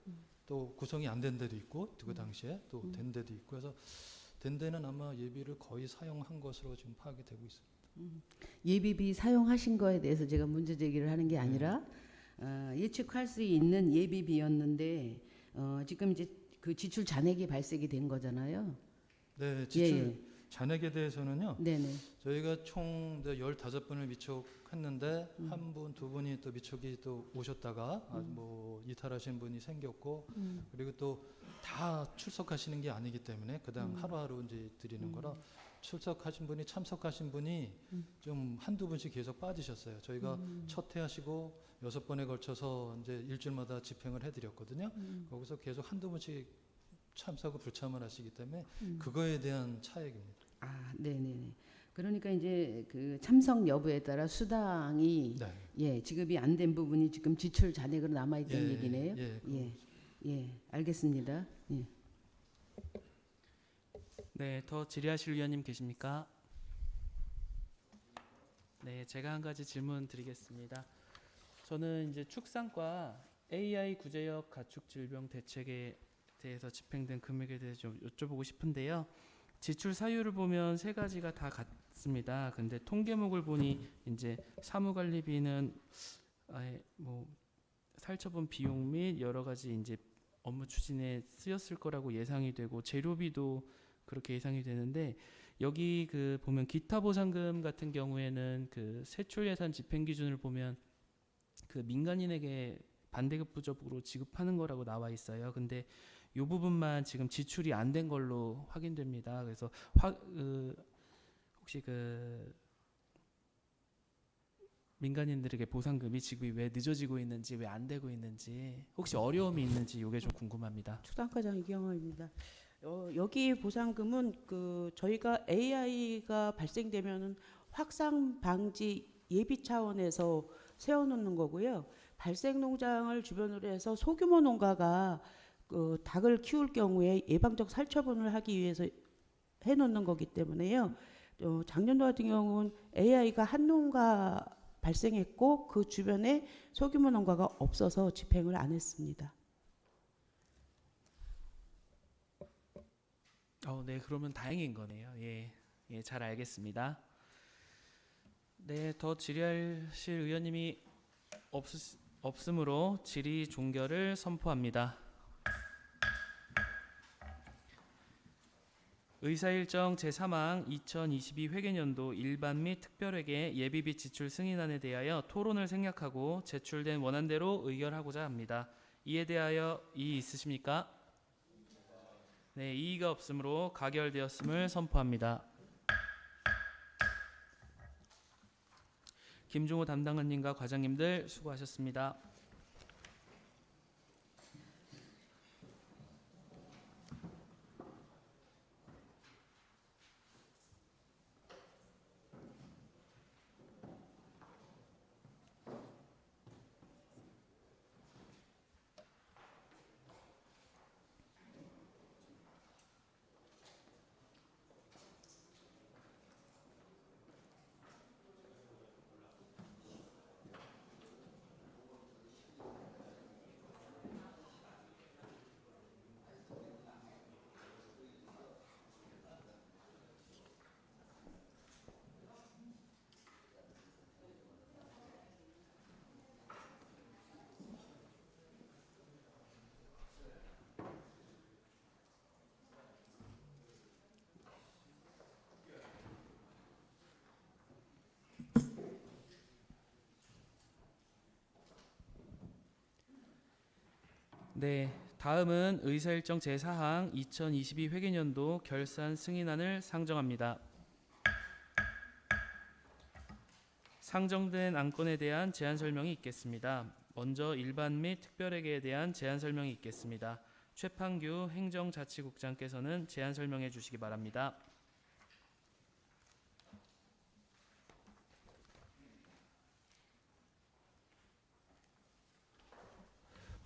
또 구성이 안 된 데도 있고 그 당시에 또 된 데도 있고 해서 된 데는 아마 예비를 거의 사용한 것으로 지금 파악이 되고 있습니다. 예비비 사용하신 거에 대해서 제가 문제 제기를 하는 게 아니라 예측할 수 있는 예비비였는데 지금 이제 그 지출 잔액이 발생이 된 거잖아요. 네, 지출 잔액에 대해서는요. 네네. 저희가 총 15분을 미촉했는데 한 분, 두 분이 또 미촉이 또 오셨다가 뭐 이탈하신 분이 생겼고 그리고 또 다 출석하시는 게 아니기 때문에 그당 하루하루 이제 드리는 거라 출석하신 분이 참석하신 분이 좀 한두 분씩 계속 빠지셨어요. 저희가 첫 회하시고 6번에 걸쳐서 이제 일주일마다 집행을 해드렸거든요. 거기서 계속 한두 분씩 참석을 불참을 하시기 때문에 그거에 대한 차액입니다. 아, 네네네. 그러니까 이제 그 참석 여부에 따라 수당이 지급이 안 된 부분이 지금 지출 잔액으로 남아 있다는 얘기네요. 알겠습니다. 네, 더 질의하실 위원님 계십니까? 네, 제가 한 가지 질문 드리겠습니다. 저는 이제 축산과 AI 구제역 가축 질병 대책에 대해서 집행된 금액에 대해서 좀 여쭤보고 싶은데요. 지출 사유를 보면 세 가지가 다 같습니다. 근데 통계목을 보니 이제 사무관리비는 뭐 살처분 비용 및 여러 가지 이제 업무 추진에 쓰였을 거라고 예상이 되고 재료비도 그렇게 예상이 되는데 여기 그 보면 기타 보상금 같은 경우에는 그 세출 예산 집행 기준을 보면 그 민간인에게 반대급 부적으로 지급하는 거라고 나와 있어요. 근데 이 부분만 지금 지출이 안 된 걸로 확인됩니다. 그래서 혹시 그 민간인들에게 보상금이 지급이 왜 늦어지고 있는지, 왜 안 되고 있는지, 혹시 어려움이 있는지 이게 좀 궁금합니다. 축산과장 이경화입니다. 여기 보상금은 그 저희가 AI가 발생되면은 확산 방지 예비 차원에서 세워놓는 거고요. 발생 농장을 주변으로 해서 소규모 농가가 그 닭을 키울 경우에 예방적 살처분을 하기 위해서 해놓는 거기 때문에요. 작년도 같은 경우는 AI가 한 농가 발생했고 그 주변에 소규모 농가가 없어서 집행을 안 했습니다. 네, 그러면 다행인 거네요. 예, 잘 알겠습니다. 네, 더 질의하실 의원님이 없으므로 질의 종결을 선포합니다. 의사일정 제3항 2022 회계연도 일반 및 특별회계 예비비 지출 승인안에 대하여 토론을 생략하고 제출된 원안대로 의결하고자 합니다. 이에 대하여 이의 있으십니까? 네, 이의가 없으므로 가결되었음을 선포합니다. 김종호 담당관님과 과장님들 수고하셨습니다. 네, 다음은 의사일정 제4항 2022 회계연도 결산 승인안을 상정합니다. 상정된 안건에 대한 제안 설명이 있겠습니다. 먼저 일반 및 특별회계에 대한 제안 설명이 있겠습니다. 최판규 행정자치국장께서는 제안 설명해 주시기 바랍니다.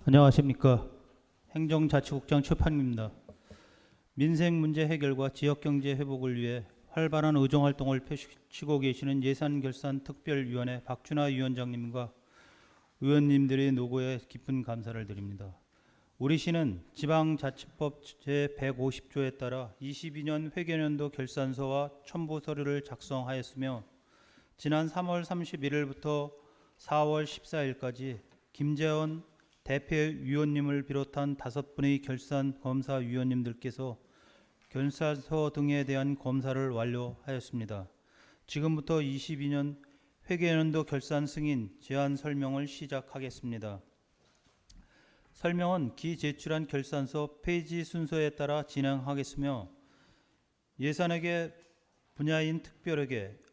안녕하십니까. 행정자치국장 최판규입니다. 민생 문제 해결과 지역경제 회복을 위해 활발한 의정활동을 펼치고 계시는 예산결산특별위원회 박준하 위원장님과 의원님들의 노고에 깊은 감사를 드립니다. 우리 시는 지방자치법 제150조에 따라 22년 회계연도 결산서와 첨부 서류를 작성하였으며 지난 3월 31일부터 4월 14일까지 김재원 대표위원님을 비롯한 5분의 결산검사위원님들께서 결산서 등에 대한 검사를 완료하였습니다. 지금부터 22년 회계연도 결산 승인 제안 설명을 시작하겠습니다. 설명은 기제출한 결산서 페이지 순서에 따라 진행하겠으며 예산회계 분야인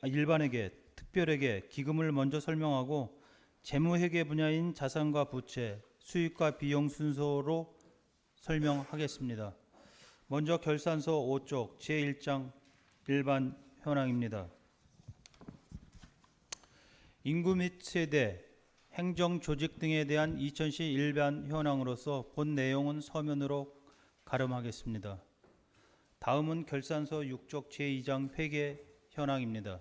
일반회계, 특별회계, 기금을 먼저 설명하고 재무회계 분야인 자산과 부채, 수익과 비용 순서로 설명하겠습니다. 먼저 결산서 5쪽 제1장 일반 현황입니다. 인구 및 세대, 행정 조직 등에 대한 2000시 일반 현황으로서 본 내용은 서면으로 가름하겠습니다. 다음은 결산서 6쪽 제2장 회계 현황입니다.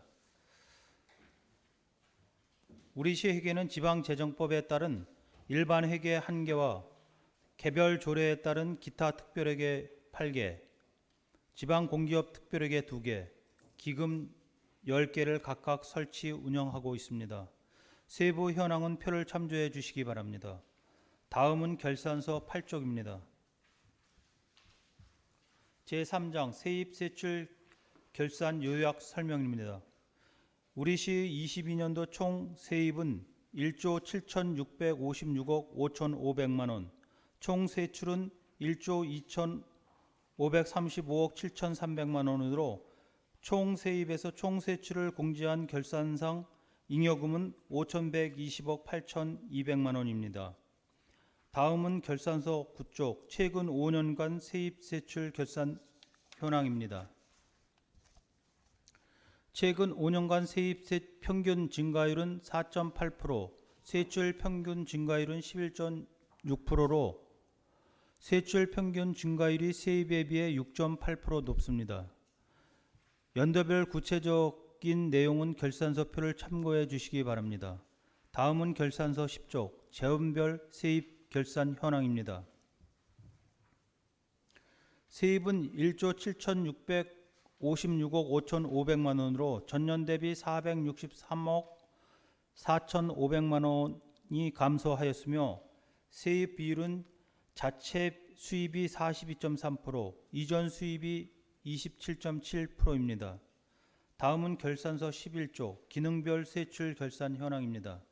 우리시 회계는 지방재정법에 따른 일반 회계 1개와 개별 조례에 따른 기타 특별회계 8개, 지방공기업 특별회계 2개, 기금 10개를 각각 설치 운영하고 있습니다. 세부 현황은 표를 참조해 주시기 바랍니다. 다음은 결산서 8쪽입니다. 제3장 세입세출 결산 요약 설명입니다. 우리시 22년도 총 세입은 1조 7,656억 5,500만 원, 총 세출은 1조 2,535억 7,300만 원으로 총 세입에서 총 세출을 공제한 결산상 잉여금은 5,120억 8,200만 원입니다. 다음은 결산서 9쪽 최근 5년간 세입 세출 결산 현황입니다. 최근 5년간 세입 평균 증가율은 4.8%, 세출 평균 증가율은 11.6%로 세출 평균 증가율이 세입에 비해 6.8% 높습니다. 연도별 구체적인 내용은 결산서표를 참고해 주시기 바랍니다. 다음은 결산서 10쪽 재원별 세입 결산 현황입니다. 세입은 1조 7,656억 5,500만 원으로 전년 대비 463억 4,500만 원이 감소하였으며 세입 비율은 자체 수입이 42.3%, 이전 수입이 27.7%입니다. 다음은 결산서 11쪽 기능별 세출 결산 현황입니다.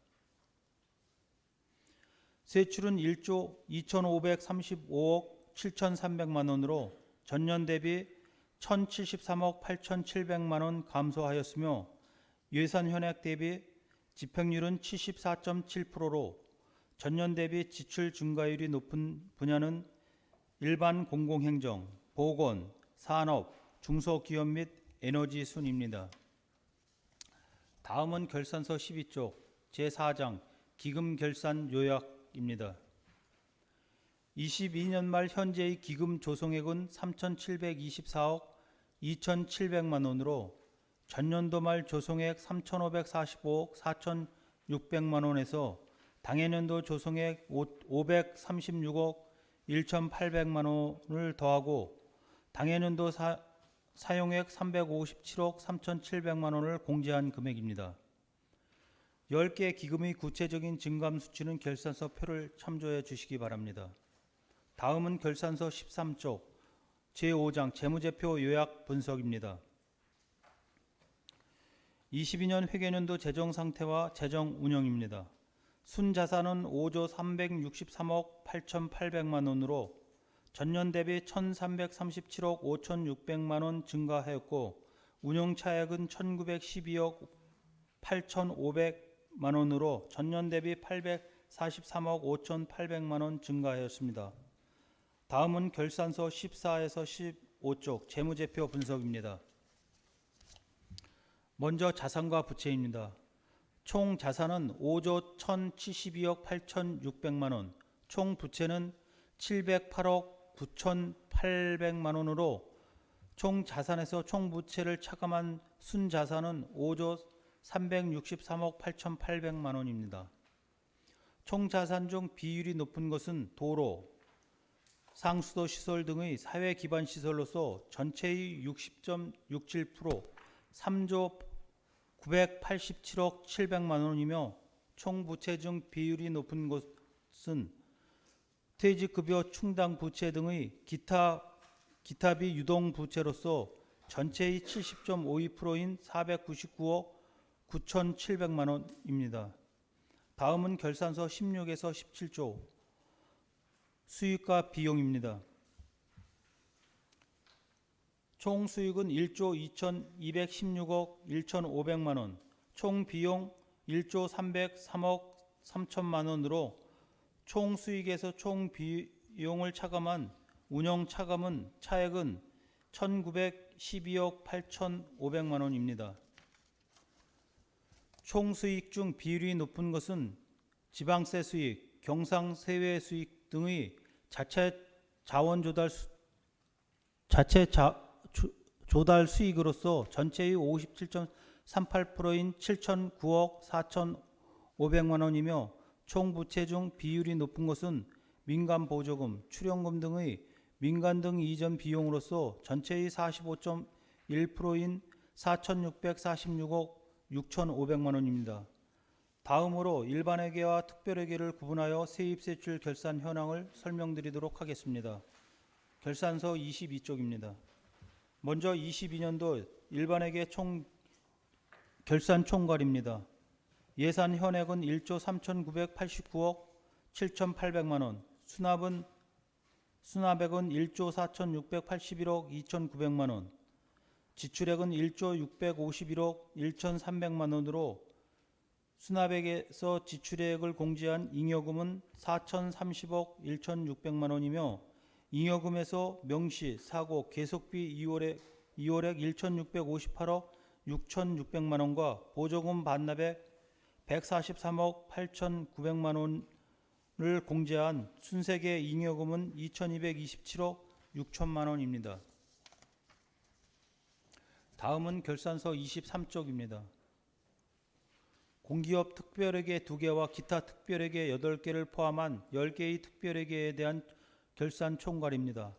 세출은 1조 2,535억 7,300만 원으로 전년 대비 1,073억 8,700만 원 감소하였으며 예산 현액 대비 집행률은 74.7%로 전년 대비 지출 증가율이 높은 분야는 일반 공공행정, 보건, 산업, 중소기업 및 에너지 순입니다. 다음은 결산서 12쪽 제4장 기금 결산 요약입니다. 22년 말 현재의 기금 조성액은 3,724억 2,700만 원으로 전년도 말 조성액 3,545억 4,600만 원에서 당해년도 조성액 536억 1,800만 원을 더하고 당해년도 사용액 357억 3,700만 원을 공제한 금액입니다. 10개 기금의 구체적인 증감 수치는 결산서 표를 참조해 주시기 바랍니다. 다음은 결산서 13쪽 제5장 재무제표 요약 분석입니다. 22년 회계년도 재정 상태와 재정 운영입니다. 순자산은 5조 363억 8,800만 원으로 전년 대비 1,337억 5,600만 원 증가하였고 운용차액은 1,912억 8,500만 원으로 전년 대비 843억 5,800만 원 증가하였습니다. 다음은 결산서 14에서 15쪽 재무제표 분석입니다. 먼저 자산과 부채입니다. 총 자산은 5조 1,072억 8,600만 원, 총 부채는 708억 9,800만 원으로 총 자산에서 총 부채를 차감한 순자산은 5조 363억 8,800만 원입니다. 총 자산 중 비율이 높은 것은 도로, 상수도 시설 등의 사회 기반 시설로서 전체의 60.67%, 3조 987억 700만 원이며 총 부채 중 비율이 높은 것은 퇴직급여 충당 부채 등의 기타비 유동 부채로서 전체의 70.52%인 499억 9,700만 원입니다. 다음은 결산서 16에서 17조 수익과 비용입니다. 총 수익은 1조 2,216억 1,500만 원, 총 비용 1조 303억 3천만 원으로 총 수익에서 총 비용을 차감한 운영 차액은 1,912억 8,500만 원입니다. 총 수익 중 비율이 높은 것은 지방세 수익, 경상세외 수익 등의 자체 조달 수익으로서 전체의 57.38%인 7,009억 500만 원이며 총 부채 중 비율이 높은 것은 민간 보조금, 출연금 등의 민간 등 이전 비용으로서 전체의 45.1%인 4,646억 6,500만 원입니다. 다음으로 일반회계와 특별회계를 구분하여 세입세출 결산 현황을 설명드리도록 하겠습니다. 결산서 22쪽입니다. 먼저 22년도 일반회계 총 결산 총괄입니다. 예산 현액은 1조 3,989억 7,800만 원, 수납액은 1조 4,681억 2,900만 원, 지출액은 1조 651억 1,300만 원으로 수납액에서 지출액을 공제한 잉여금은 4,030억 1,600만 원이며 잉여금에서 명시, 사고, 계속비 2월액 1,658억 6,600만 원과 보조금 반납액 143억 8,900만 원을 공제한 순세계 잉여금은 2,227억 6천만 원입니다. 다음은 결산서 23쪽입니다. 공기업 특별회계 2개와 기타 특별회계 8개를 포함한 10개의 특별회계에 대한 결산 총괄입니다.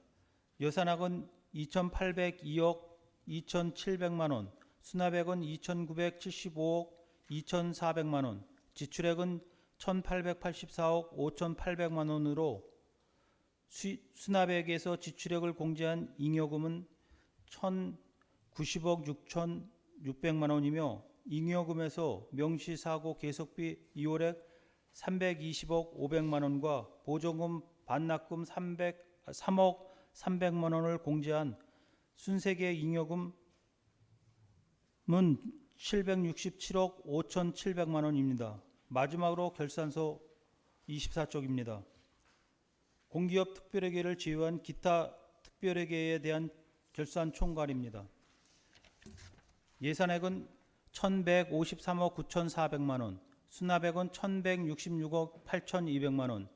예산액은 2,802억 2,700만 원, 수납액은 2,975억 2,400만 원, 지출액은 1,884억 5,800만 원으로 수납액에서 지출액을 공제한 잉여금은 1,090억 6,600만 원이며 잉여금에서 명시, 사고, 계속비 2월액 320억 500만 원과 보조금 반납금 3억 300만 원을 공제한 순세계 잉여금은 767억 5,700만 원입니다. 마지막으로 결산서 24쪽입니다. 공기업 특별회계를 제외한 기타 특별회계에 대한 결산 총괄입니다. 예산액은 1,153억 9,400만 원, 수납액은 1,166억 8,200만 원,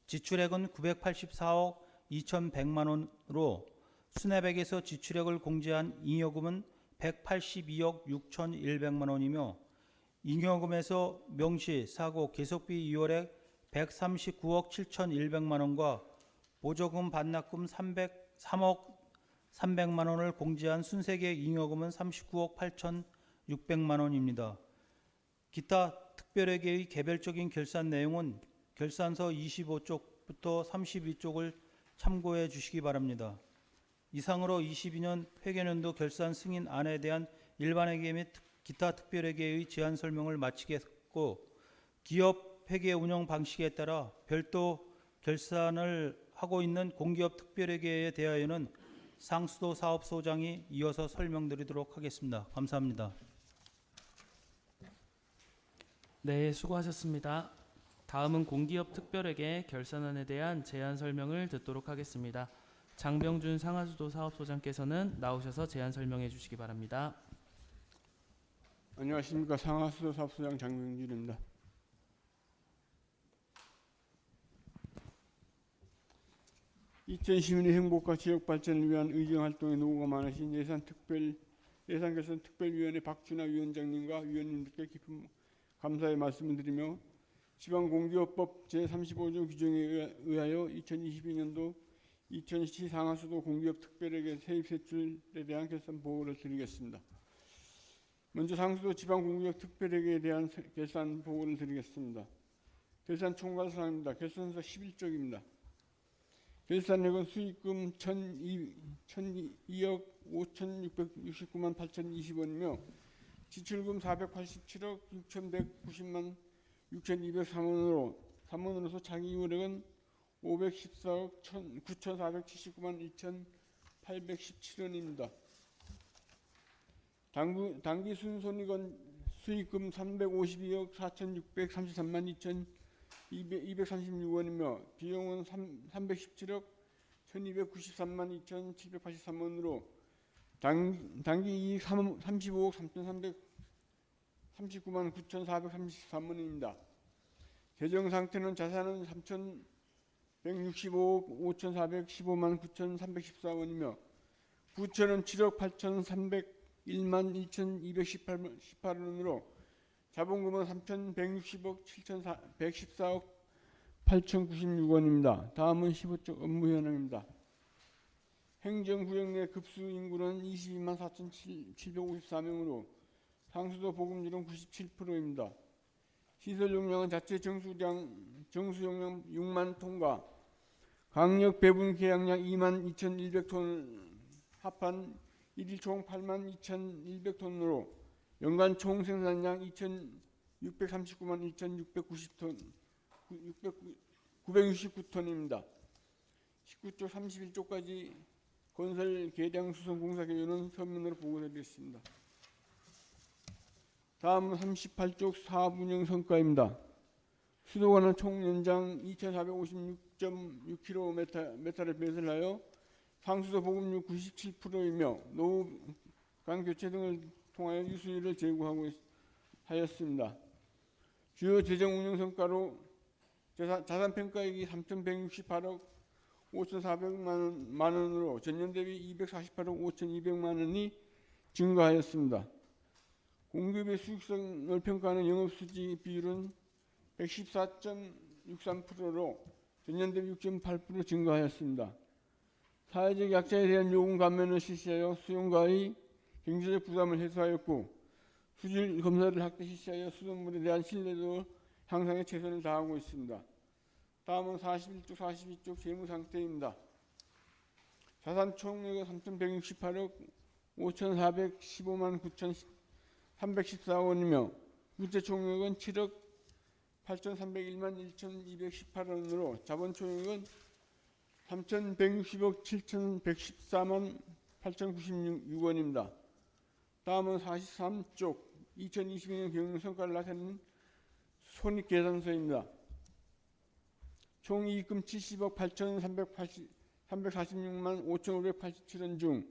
지출액은 984억 2,100만 원으로 수납액에서 지출액을 공제한 잉여금은 182억 6,100만 원이며 잉여금에서 명시, 사고, 계속비 2월액 139억 7,100만 원과 보조금 반납금 303억 300만 원을 공제한 순세계 잉여금은 39억 8,600만 원입니다. 기타 특별회계의 개별적인 결산 내용은 결산서 25쪽부터 32쪽을 참고해 주시기 바랍니다. 이상으로 22년 회계연도 결산 승인안에 대한 일반회계 및 기타 특별회계의 제안 설명을 마치겠고, 기업 회계 운영 방식에 따라 별도 결산을 하고 있는 공기업 특별회계에 대하여는 상수도 사업소장이 이어서 설명드리도록 하겠습니다. 감사합니다. 네, 수고하셨습니다. 다음은 공기업 특별회계 결산안에 대한 제안 설명을 듣도록 하겠습니다. 장병준 상하수도 사업소장께서는 나오셔서 제안 설명해 주시기 바랍니다. 안녕하십니까. 상하수도 사업소장 장병준입니다. (2012년) 행복과 지역 발전을 위한 의정 활동에 노고가 많으신 예산결산특별위원회 박준하 위원장님과 위원님들께 깊은 감사의 말씀을 드리며, 지방공기업법 제35조 규정에 의하여 2022년도 이천시 상하수도 공기업 특별회계 세입세출에 대한 결산 보고를 드리겠습니다. 먼저 상수도 지방공기업 특별회계에 대한 결산 보고를 드리겠습니다. 결산 총괄 사항입니다. 결산서 11쪽입니다. 결산액은 수익금 1,002억 5,669만 8,020원이며 지출금 487억 6,190만 6,203원으로 3원으로서 차기율액은 514억 9,479만 2,817원입니다. 당기 순손익은 수익금 352억 4,633만 2,236원이며 비용은 317억 1,293만 2,783원으로 당기 이익 35억 3,339만 9,433원입니다. 재정 상태는 자산은 3,165억 5,415만 9,314원이며 부채는 7억 8,301만 2,218원으로 자본금은 3,160억 7,114억 8,096원입니다. 다음은 15쪽 업무 현황입니다. 행정구역 내 급수 인구는 22만 4,754명으로 상수도 보급률은 97%입니다. 시설 용량은 자체 정수 용량 6만 톤과 강력 배분 계약량 2만 2,100톤 합한 일일 총 8만 2,100톤으로 연간 총 생산량 2,639만 969톤입니다. 19쪽 31쪽까지 건설 계량 수송 공사 개요는 서면으로 보고드리겠습니다. 다음은 38쪽 사업 운영 성과입니다. 수도관은 총 연장 2,456.6km를 배설하여 상수도 보급률 97%이며 노후관 교체 등을 통하여 유수율을 제고하고 하였습니다. 주요 재정 운영 성과로 자산 평가액이 3,168억 5,400만 원으로 전년 대비 248억 5,200만 원이 증가하였습니다. 공급의 수익성을 평가하는 영업수지 비율은 114.63%로 전년 대비 6.8% 증가하였습니다. 사회적 약자에 대한 요금 감면을 실시하여 수용가의 경제적 부담을 해소하였고 수질 검사를 확대 실시하여 수돗물에 대한 신뢰도 향상에 최선을 다하고 있습니다. 다음은 41쪽, 42쪽 재무 상태입니다. 자산 총액은 3,168억 5,415만 9,314원이며 부채 총액은 7억 8,301만 1,218원으로 자본 총액은 3,160억 7,114만 8,096원입니다. 다음은 43쪽 2022년 경영 성과를 나타내는 손익계산서입니다. 총 이익금 70억 8,346만 5,587원 중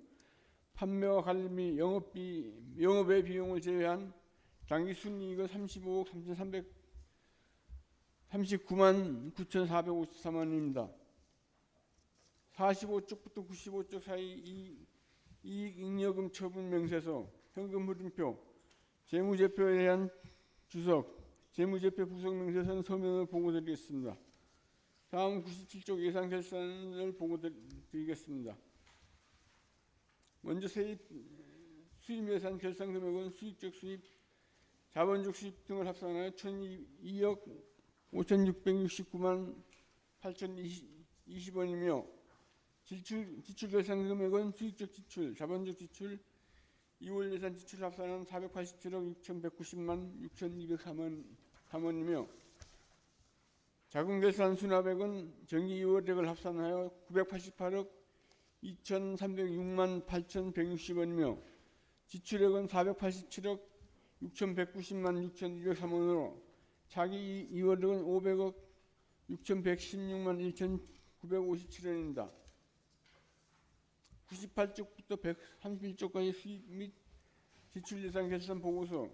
판매와 관리 및 영업의 비용을 제외한 당기순이익은 35억 339만 9,453원입니다. 45쪽부터 95쪽 사이 이익잉여금 처분 명세서, 현금 흐름표, 재무제표에 대한 주석, 재무제표 구성 명세서는 서면을 보고드리겠습니다. 다음 97쪽 예산 결산을 보고드리겠습니다. 먼저 수입 예산 결산 금액은 수익적 수입, 자본적 수입 등을 합산하여 1,002억 5,669만 8,020원이며 지출 결산 금액은 수익적 지출, 자본적 지출, 2월 예산 지출 합산은 487억 6,190만 6,203원이며 자금 결산 수납액은 정기 2월액을 합산하여 988억 2,306만 8,160원이며 지출액은 487억 6,190만 6,203원으로 차기 2월액은 500억 6,116만 1,957원입니다. 98쪽부터 131쪽까지 수입 및 지출 예산 결산 보고서,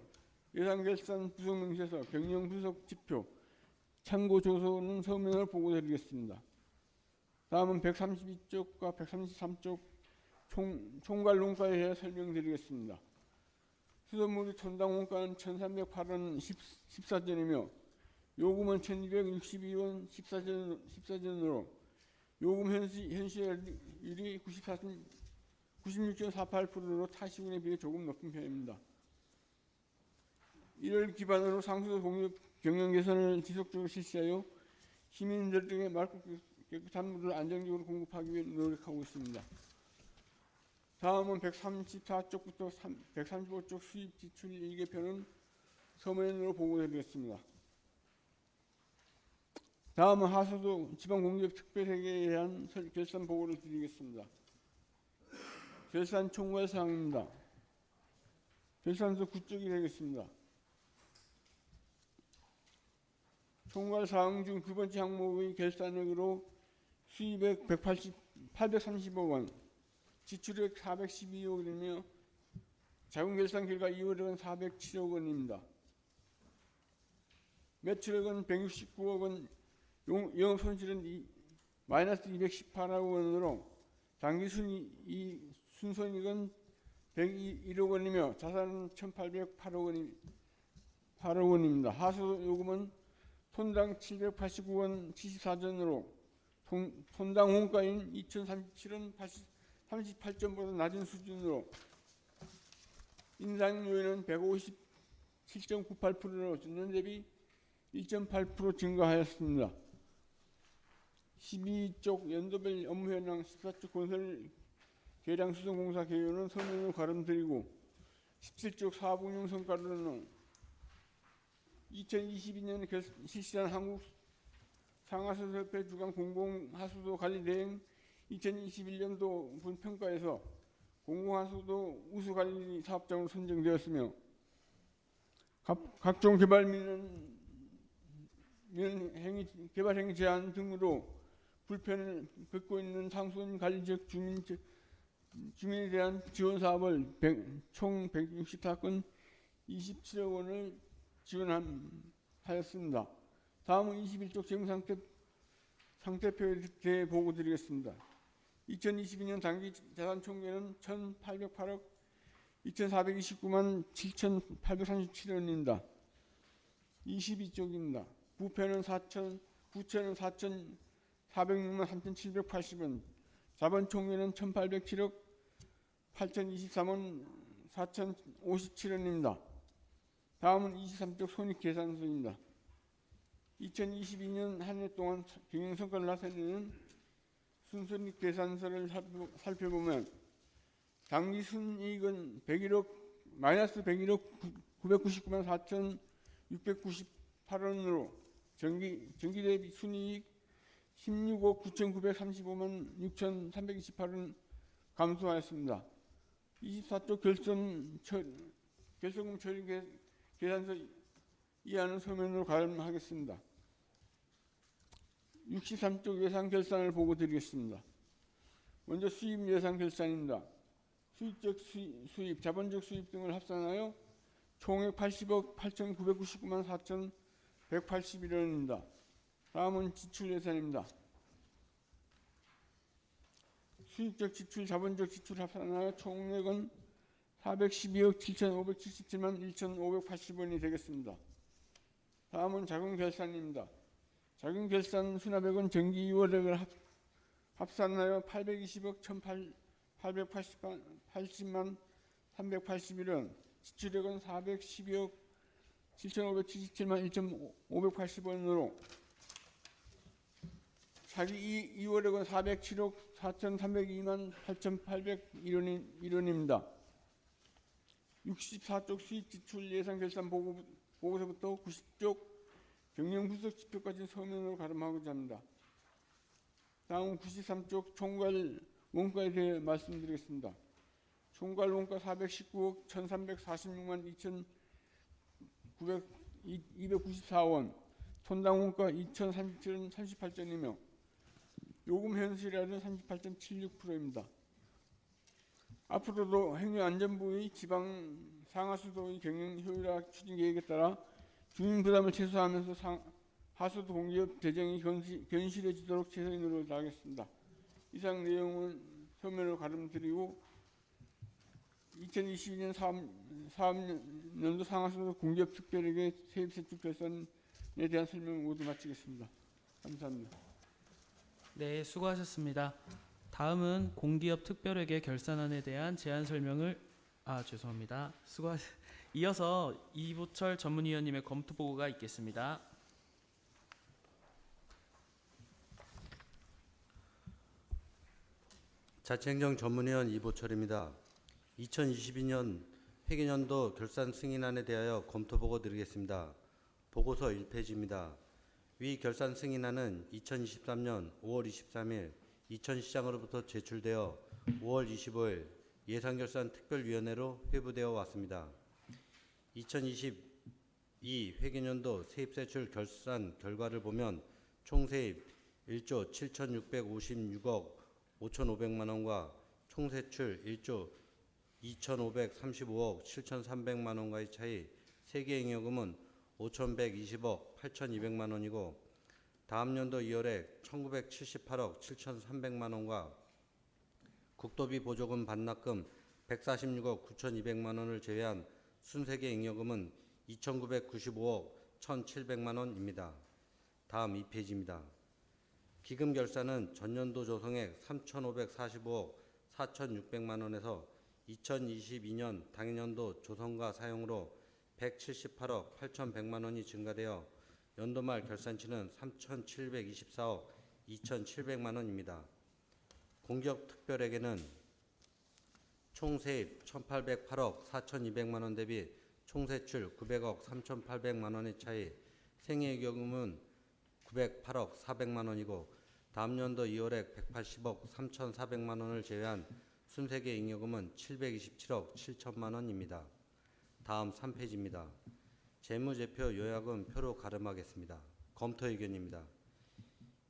예산 결산 구성 명세서, 경영 분석 지표, 참고 조서는 서면을 보고드리겠습니다. 다음은 132쪽과 133쪽 총괄 원가에 대해 설명드리겠습니다. 수돗물이 톤당 원가는 1,308원 14전이며 요금은 1,262원 14전으로 요금 현시율이 96.48%로 타시군에 비해 조금 높은 편입니다. 이를 기반으로 상수도 공유 경영 개선을 지속적으로 실시하여 시민들에게 맑고 깨끗한 물을 안정적으로 공급하기 위해 노력하고 있습니다. 다음은 134쪽부터 135쪽 수입 지출 일개표는 서면으로 보고드리겠습니다. 다음은 하수도 지방공기업 특별회계에 대한 결산 보고를 드리겠습니다. 결산 총괄 사항입니다. 결산서 9쪽이 되겠습니다. 총괄 사항 중 두 번째 항목의 결산액으로 수입액 830억 원, 지출액 412억 원이며 자금 결산 결과 2월액은 407억 원입니다. 매출액은 169억 원, 영업 손실은 마이너스 218억 원으로 당기 순손익은 101억 원이며 자산은 1,808억 원이 원입니다. 하수 요금은 톤당 789원 74전으로 톤당 원가인 2037원 38전보다 낮은 수준으로 인상 요인은 157.98%로 전년 대비 1.8% 증가하였습니다. 12쪽 연도별 업무 현황 14쪽 건설 계량 수송공사 개요는 서면으로 가름드리고 17쪽 사업운용 성과로는 2022년 실시한 한국 상하수협회 주간 공공하수도 관리 대행 2021년도 분평가에서 공공하수도 우수관리 사업장으로 선정되었으며 각종 개발 행위 제한 등으로 불편을 겪고 있는 상수원 관리 지역 주민에 대한 지원 사업을 총 164건 27억 원을 지원하였습니다. 다음은 21쪽 재무 상태표에 대해 보고 드리겠습니다. 2022년 당기 자산 총계는 1,808억 2,429만 7,837원입니다. 22쪽입니다. 부채는 4,406만 3,780원, 자본 총계는 1,807억 8,023원 4,057원입니다. 다음은 23쪽 손익계산서입니다. 2022년 한 해 동안 경영성과를 나타내는 순손익계산서를 살펴보면 당기 순이익은 마이너스 101억 999만 4,698원으로 전기 대비 순이익 16억 9,935만 6,328원 감소하였습니다. 24쪽 결손금 처리 계산서 이하는 서면으로 가름하겠습니다. 63쪽 예상 결산을 보고 드리겠습니다. 먼저 수입 예상 결산입니다. 수입적 수입, 자본적 수입 등을 합산하여 총액 80억 8,999만 4,181원입니다. 다음은 지출 예산입니다. 수입적 지출, 자본적 지출 합산하여 총액은 412억 7,577만 1,580원이 되겠습니다. 다음은 자금 결산입니다. 자금 결산 수납액은 정기 2월액을 합산하여 820억 1,880만 381원, 지출액은 412억 7,577만 1,580원으로 자기 2월액은 407억 4,302만 8,801원입니다. 64쪽 수입 지출 예상 결산 보고서부터 90쪽 경영분석 지표까지 서면으로 가름하고자 합니다. 다음 93쪽 총괄 원가에 대해 말씀드리겠습니다. 총괄 원가 419억 1,346만 2,294원, 톤당 원가 2,037원 38전이며 요금 현실화는 38.76%입니다. 앞으로도 행정안전부의 지방 상하수도의 경영 효율화 추진 계획에 따라 주민 부담을 최소화하면서 하수도 공기업 재정이 견실해지도록 최선의 노력을 다하겠습니다. 이상 내용은 서면으로 가름드리고 2022년 사업년도 상하수도 공기업 특별회계 세입세출 결산에 대한 설명 모두 마치겠습니다. 감사합니다. 네, 수고하셨습니다. 다음은 공기업 특별회계 결산안에 대한 제안 설명을 죄송합니다. 이어서 이보철 전문위원님의 검토 보고가 있겠습니다. 자치행정 전문위원 이보철입니다. 2022년 회계년도 결산 승인안에 대하여 검토 보고 드리겠습니다. 보고서 1페이지입니다. 위 결산 승인안은 2023년 5월 23일 이천시장으로부터 제출되어 5월 25일 예산결산 특별위원회로 회부되어 왔습니다. 2022 회계년도 세입세출 결산 결과를 보면 총세입 1조 7,656억 5,500만 원과 총세출 1조 2,535억 7,300만 원과의 차이, 세계잉여금은 5,120억 8,200만 원이고 다음 연도 2월에 1,978억 7,300만 원과 국도비 보조금 반납금 146억 9,200만 원을 제외한 순세계 잉여금은 2,995억 1,700만 원입니다. 다음 2페이지입니다. 기금 결산은 전년도 조성액 3,545억 4,600만 원에서 2022년 당연년도 조성과 사용으로 178억 8,100만 원이 증가되어 연도말 결산치는 3,724억 2,700만 원입니다. 공격 특별액에는 총 세입 1,808억 4,200만 원 대비 총 세출 900억 3,800만 원의 차이, 생애경험은 908억 400만 원이고 다음 연도 2월액 180억 3,400만 원을 제외한 순세계 잉여금은 727억 7천만 원입니다. 다음 3페이지입니다. 재무제표 요약은 표로 가름하겠습니다. 검토 의견입니다.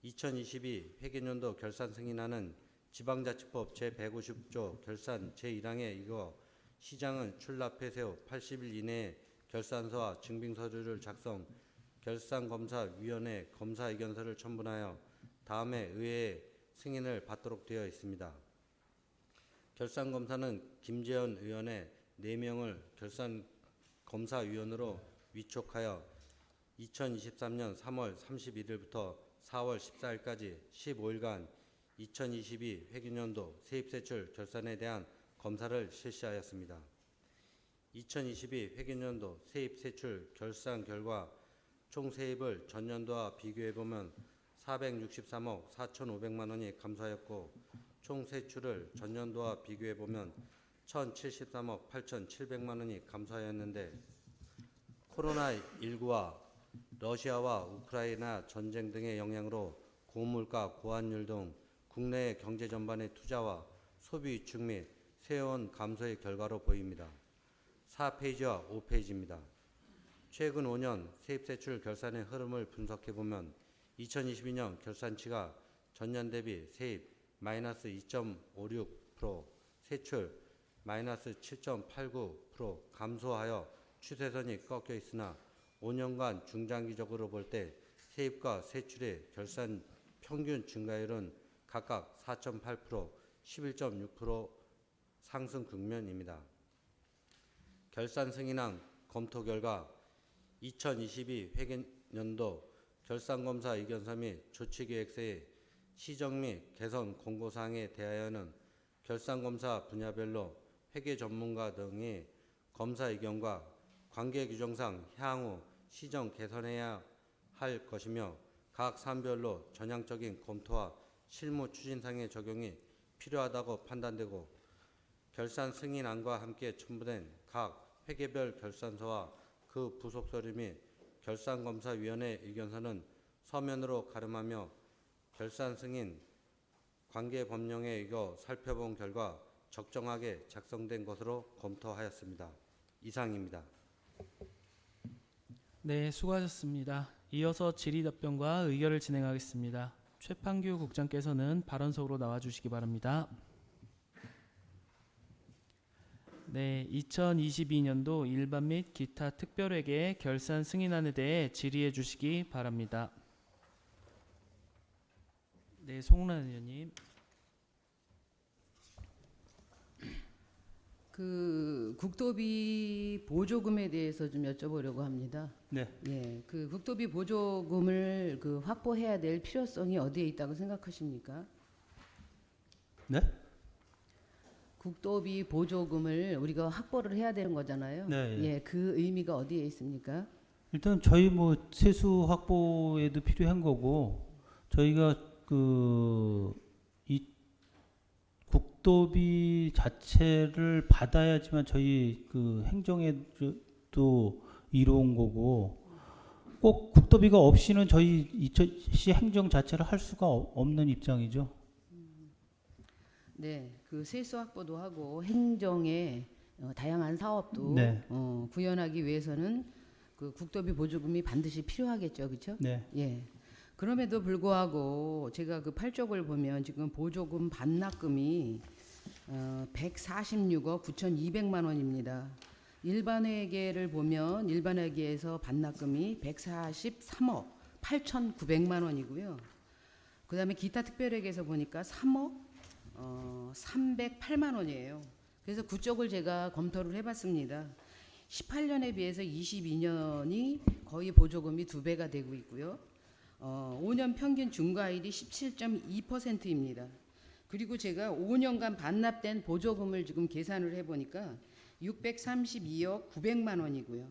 2022 회계연도 결산 승인안은 지방자치법 제150조 결산 제1항에 이거 시장은 출납 폐쇄 80일 이내에 결산서와 증빙서류를 작성, 결산검사위원회 검사 의견서를 첨부하여 다음에 의회의 승인을 받도록 되어 있습니다. 결산검사는 김재현 의원의 4명을 결산검사위원으로 위촉하여 2023년 3월 31일부터 4월 14일까지 15일간 2022 회계연도 세입세출 결산에 대한 검사를 실시하였습니다. 2022 회계연도 세입세출 결산 결과 총 세입을 전년도와 비교해보면 463억 4,500만 원이 감소하였고 총 세출을 전년도와 비교해보면 1,073억 8,700만 원이 감소하였는데 코로나19와 러시아와 우크라이나 전쟁 등의 영향으로 고물가, 고환율 등 국내의 경제 전반의 투자와 소비 위축 및 세원 감소의 결과로 보입니다. 4페이지와 5페이지입니다. 최근 5년 세입세출 결산의 흐름을 분석해보면 2022년 결산치가 전년 대비 세입 마이너스 2.56%, 세출 마이너스 7.89% 감소하여 추세선이 꺾여 있으나 5년간 중장기적으로 볼 때 세입과 세출의 결산 평균 증가율은 각각 4.8%, 11.6% 상승 국면입니다. 결산 승인안 검토 결과 2022 회계연도 결산검사 의견서 및 조치계획서의 시정 및 개선 공고사항에 대하여는 결산검사 분야별로 회계 전문가 등의 검사 의견과 관계 규정상 향후 시정 개선해야 할 것이며 각 사안별로 전향적인 검토와 실무 추진상의 적용이 필요하다고 판단되고 결산 승인안과 함께 첨부된 각 회계별 결산서와 그 부속 서류 및 결산검사위원회 의견서는 서면으로 가름하며 결산 승인 관계 법령에 의거 살펴본 결과 적정하게 작성된 것으로 검토하였습니다. 이상입니다. 네, 수고하셨습니다. 이어서 질의답변과 의결을 진행하겠습니다. 최판규 국장께서는 발언석으로 나와주시기 바랍니다. 네, 2022년도 일반 및 기타 특별회계 결산 승인안에 대해 질의해 주시기 바랍니다. 네, 송란 의원님. 그 국도비 보조금에 대해서 좀 여쭤보려고 합니다. 네. 예, 그 국도비 보조금을 그 확보해야 될 필요성이 어디에 있다고 생각하십니까? 네? 국도비 보조금을 우리가 확보를 해야 되는 거잖아요. 네, 예. 예, 그 의미가 어디에 있습니까? 일단 저희 뭐 세수 확보에도 필요한 거고 저희가 이 국도비 자체를 받아야지만 저희 그 행정에도 이루어온 거고 꼭 국도비가 없이는 저희 이천시 행정 자체를 할 수가 없는 입장이죠. 네, 그 세수 확보도 하고 행정의 다양한 사업도 네. 구현하기 위해서는 그 국도비 보조금이 반드시 필요하겠죠, 그렇죠? 네. 예. 그럼에도 불구하고 제가 그 8쪽을 보면 지금 보조금 반납금이 146억 9,200만 원입니다. 일반회계를 보면 일반회계에서 반납금이 143억 8,900만 원이고요. 그다음에 기타 특별회계에서 보니까 3억 308만 원이에요. 그래서 그쪽을 제가 검토를 해봤습니다. 18년에 비해서 22년이 거의 보조금이 2배가 되고 있고요. 5년 평균 중과율이 17.2%입니다. 그리고 제가 5년간 반납된 보조금을 지금 계산을 해보니까 632억 900만 원이고요.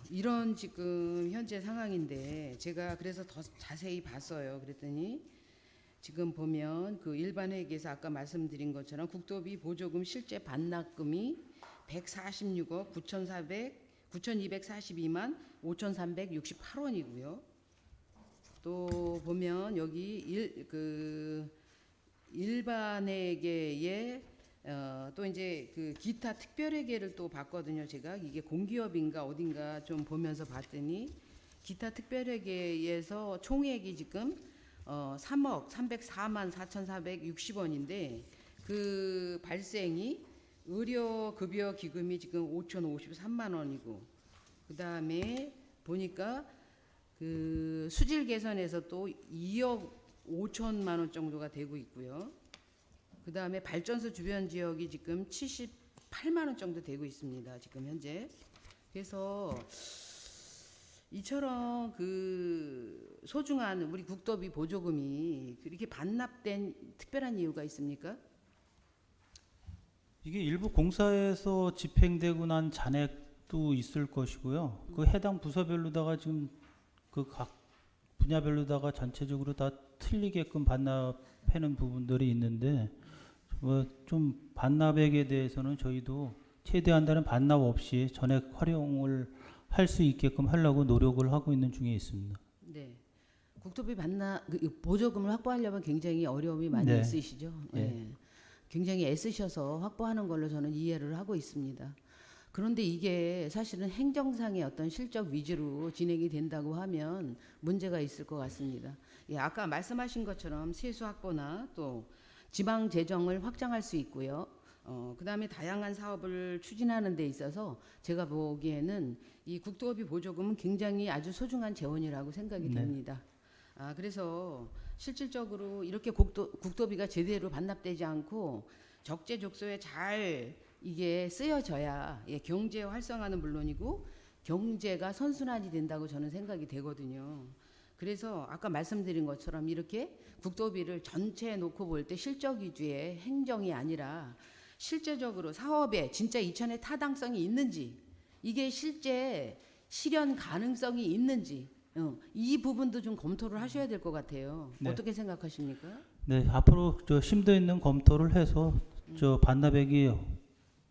이런 지금 현재 상황인데 제가 그래서 더 자세히 봤어요. 그랬더니 지금 보면 그 일반 회계에서 아까 말씀드린 것처럼 국토비 보조금 실제 반납금이 146억 9,242만 5,368원이고요. 또 보면 여기 일반 회계에 또 이제 그 기타 특별회계를 또 봤거든요. 제가 이게 공기업인가 어딘가 좀 보면서 봤더니 기타 특별회계에서 총액이 지금 3억 304만 4,460원인데 그 발생이 의료급여 기금이 지금 5,053만 원이고 그 다음에 보니까 그 수질 개선에서 또 2억 5천만 원 정도가 되고 있고요. 그 다음에 발전소 주변 지역이 지금 78만 원 정도 되고 있습니다. 지금 현재. 그래서 이처럼 그 소중한 우리 국토비 보조금이 그렇게 반납된 특별한 이유가 있습니까? 이게 일부 공사에서 집행되고 난 잔액도 있을 것이고요. 그 해당 부서별로다가 지금 그 각 분야별로다가 전체적으로 다 틀리게끔 반납하는 부분들이 있는데 좀 반납액에 대해서는 저희도 최대한다는 반납 없이 전액 활용을 할 수 있게끔 하려고 노력을 하고 있는 중에 있습니다. 네. 국토비 반납 보조금을 확보하려면 굉장히 어려움이 많이 네. 있으시죠. 네. 네. 굉장히 애쓰셔서 확보하는 걸로 저는 이해를 하고 있습니다. 그런데 이게 사실은 행정상의 어떤 실적 위주로 진행이 된다고 하면 문제가 있을 것 같습니다. 예, 아까 말씀하신 것처럼 세수 확보나 또 지방 재정을 확장할 수 있고요. 그다음에 다양한 사업을 추진하는 데 있어서 제가 보기에는 이 국토비 보조금은 굉장히 아주 소중한 재원이라고 생각이 됩니다. 그래서 실질적으로 이렇게 국토비가 제대로 반납되지 않고 적재적소에 잘 이게 쓰여져야 경제 활성화는 물론이고 경제가 선순환이 된다고 저는 생각이 되거든요. 그래서 아까 말씀드린 것처럼 이렇게 국토비를 전체에 놓고 볼 때 실적 위주의 행정이 아니라 실제적으로 사업에 진짜 이천의 타당성이 있는지 이게 실제 실현 가능성이 있는지 이 부분도 좀 검토를 하셔야 될 것 같아요. 네. 어떻게 생각하십니까? 네, 앞으로 저 심도 있는 검토를 해서 저 반납액이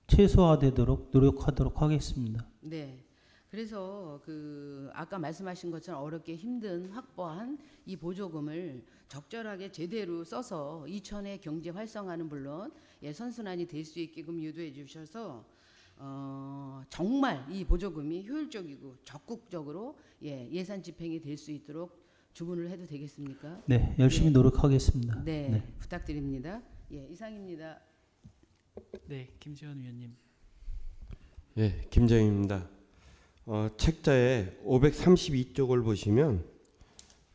최소화되도록 노력하도록 하겠습니다. 네. 그래서 그 아까 말씀하신 것처럼 어렵게 힘든 확보한 이 보조금을 적절하게 제대로 써서 이천의 경제 활성화는 물론 선순환이 될 수 있게끔 유도해 주셔서 정말 이 보조금이 효율적이고 적극적으로 예산 집행이 될 수 있도록 주문을 해도 되겠습니까? 네, 열심히 노력하겠습니다. 네, 네. 부탁드립니다. 이상입니다. 네, 김지원 위원님. 예, 김정입니다. 책자에 532쪽을 보시면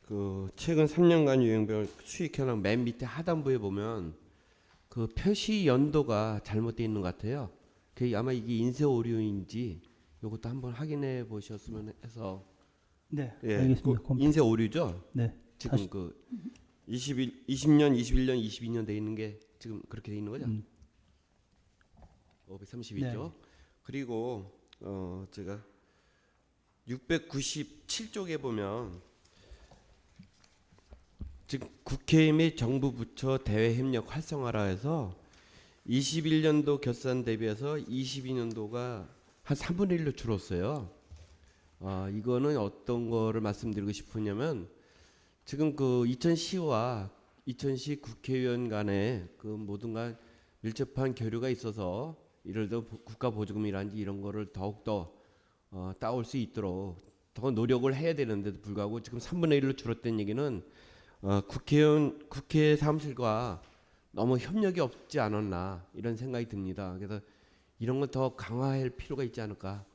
그 최근 3년간 유형별 수익 현황 맨 밑에 하단부에 보면 그 표시 연도가 잘못되어 있는 것 같아요. 그 아마 이게 인쇄 오류인지 이것도 한번 확인해 보셨으면 해서. 네, 예, 알겠습니다. 그 인쇄 오류죠? 네. 지금 다시. 그 20년, 21년, 22년 돼 있는 게 지금 그렇게 돼 있는 거죠? 532쪽. 네. 그리고 제가 697쪽에 보면 지금 국회 및 정부 부처 대외 협력 활성화라 해서 21년도 결산 대비해서 22년도가 한 3분의 1로 줄었어요. 이거는 어떤 거를 말씀드리고 싶으냐면 지금 그 이천시와 이천시 국회의원 간에 그 모든가 밀접한 교류가 있어서 예를 들어 국가 보조금이라든지 이런 거를 더욱더 따올 수 있도록 더 노력을 해야 되는데도 불구하고 지금 3분의 1로 줄었다는 얘기는 국회 사무실과 너무 협력이 없지 않았나 이런 생각이 듭니다. 그래서 이런 걸 더 강화할 필요가 있지 않을까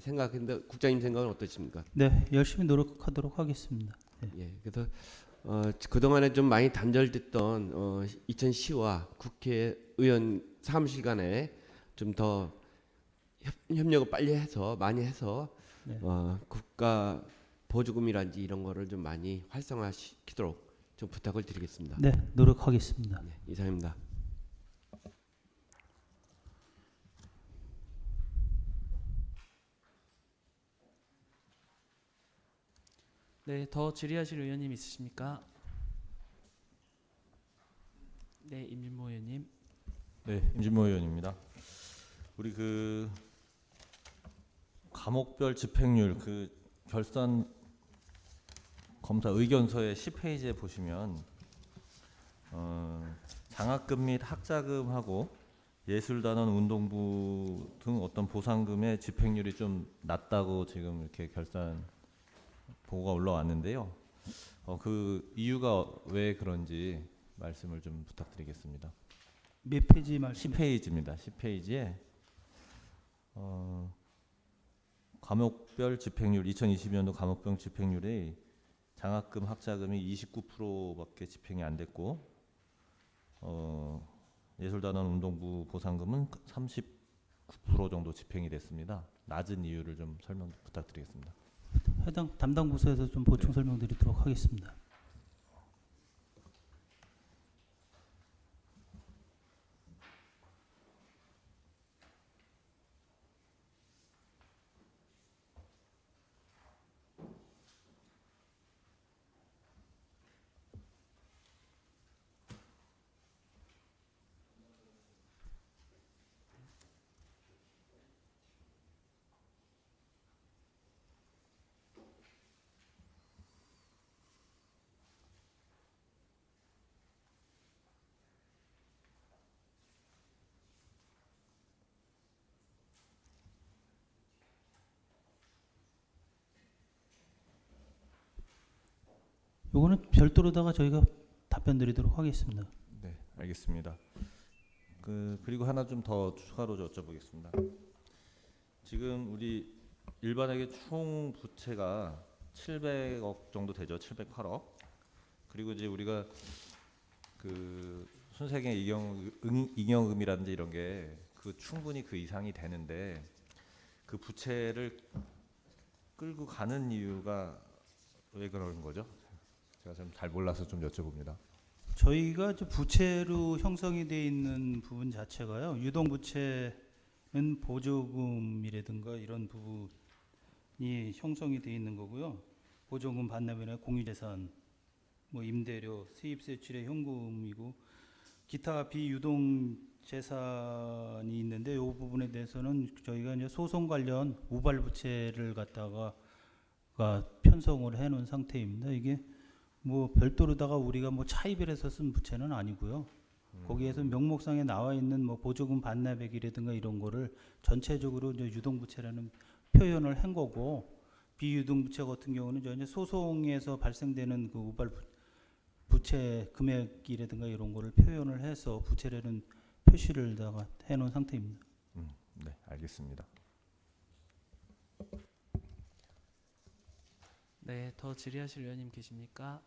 생각했는데 국장님 생각은 어떠십니까? 네, 열심히 노력하도록 하겠습니다. 네. 예, 그래서 그동안에 좀 많이 단절됐던 이천시와 국회의원 사무실 간에 좀 더 협력을 빨리 해서 많이 해서 네. 국가 보조금이란지 이런 거를 좀 많이 활성화시키도록 좀 부탁을 드리겠습니다. 네, 노력하겠습니다. 네, 이상입니다. 네, 더 질의하실 의원님 있으십니까? 네, 임진모 의원님. 네, 임진모 의원입니다. 우리 그 과목별 집행률 그 결산 검사 의견서의 10페이지에 보시면 장학금 및 학자금하고 예술단원 운동부 등 어떤 보상금의 집행률이 좀 낮다고 지금 이렇게 결산 보고가 올라왔는데요. 그 이유가 왜 그런지 말씀을 좀 부탁드리겠습니다. 몇 페이지 말씀? 10페이지입니다. 10페이지에 과목별 집행률 2020년도 과목별 집행률이 장학금, 학자금이 29%밖에 집행이 안 됐고 예술단원 운동부 보상금은 39% 정도 집행이 됐습니다. 낮은 이유를 좀 설명 부탁드리겠습니다. 해당 담당 부서에서 좀 보충 설명드리도록 하겠습니다. 요거는 별도로다가 저희가 답변 드리도록 하겠습니다. 네, 알겠습니다. 그리고 하나 좀 더 추가로 여쭤보겠습니다. 지금 우리 일반에게 총 부채가 700억 정도 되죠. 708억. 그리고 이제 우리가 그 순세경 잉여금이라든지 이런 게 충분히 그 이상이 되는데 그 부채를 끌고 가는 이유가 왜 그런 거죠? 제가 좀 잘 몰라서 좀 여쭤봅니다. 저희가 이제 부채로 형성이 돼 있는 부분 자체가요. 유동부채는 보조금이라든가 이런 부분이 형성이 돼 있는 거고요. 보조금 반납이나 공유재산, 뭐 임대료, 세입세출의 현금이고 기타 비유동 재산이 있는데 이 부분에 대해서는 저희가 이제 소송 관련 우발 부채를 갖다가 편성을 해놓은 상태입니다. 이게 뭐 별도로다가 우리가 뭐 차입을 해서 쓴 부채는 아니고요. 거기에서 명목상에 나와 있는 뭐 보조금 반납액이라든가 이런 거를 전체적으로 이제 유동부채라는 표현을 한 거고, 비유동부채 같은 경우는 이제 소송에서 발생되는 그 우발 부채 금액이라든가 이런 거를 표현을 해서 부채라는 표시를 다가 해놓은 상태입니다. 네, 알겠습니다. 네, 더 질의하실 의원님 계십니까?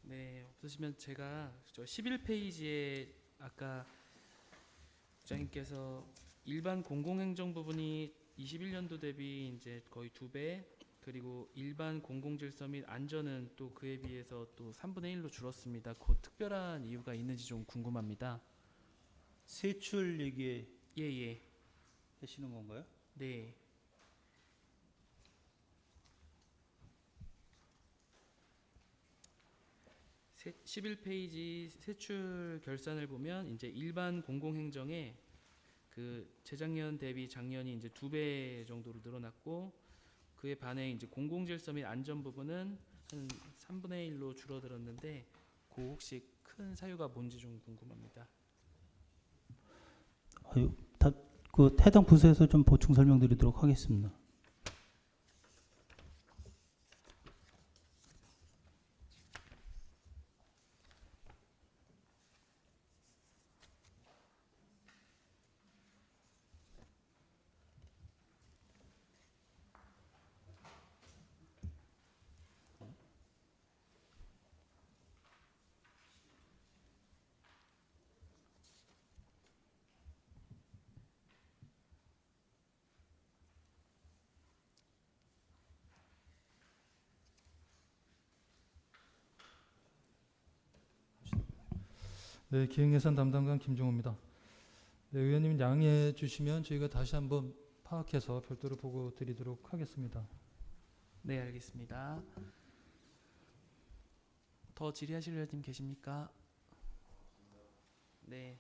네, 없으시면 제가 저 11페이지에 아까 국장님께서 일반 공공행정 부분이 21년도 대비 이제 거의 2배, 그리고 일반 공공질서 및 안전은 또 그에 비해서 또 3분의 1로 줄었습니다. 그 특별한 이유가 있는지 좀 궁금합니다. 세출 얘기 예. 하시는 건가요? 네. 세, 11페이지 세출 결산을 보면 이제 일반 공공행정에 그 재작년 대비 작년이 이제 2배 정도로 늘어났고, 그에 반해 이제 공공질서 및 안전 부분은 한 3분의 1로 줄어들었는데 그 혹시 큰 사유가 뭔지 좀 궁금합니다. 그 해당 부서에서 좀 보충 설명드리도록 하겠습니다. 네, 기획예산 담당관 김종호입니다. 네, 의원님 양해해 주시면 저희가 다시 한번 파악해서 별도로 보고 드리도록 하겠습니다. 네, 알겠습니다. 더 질의하실 의원님 계십니까? 네.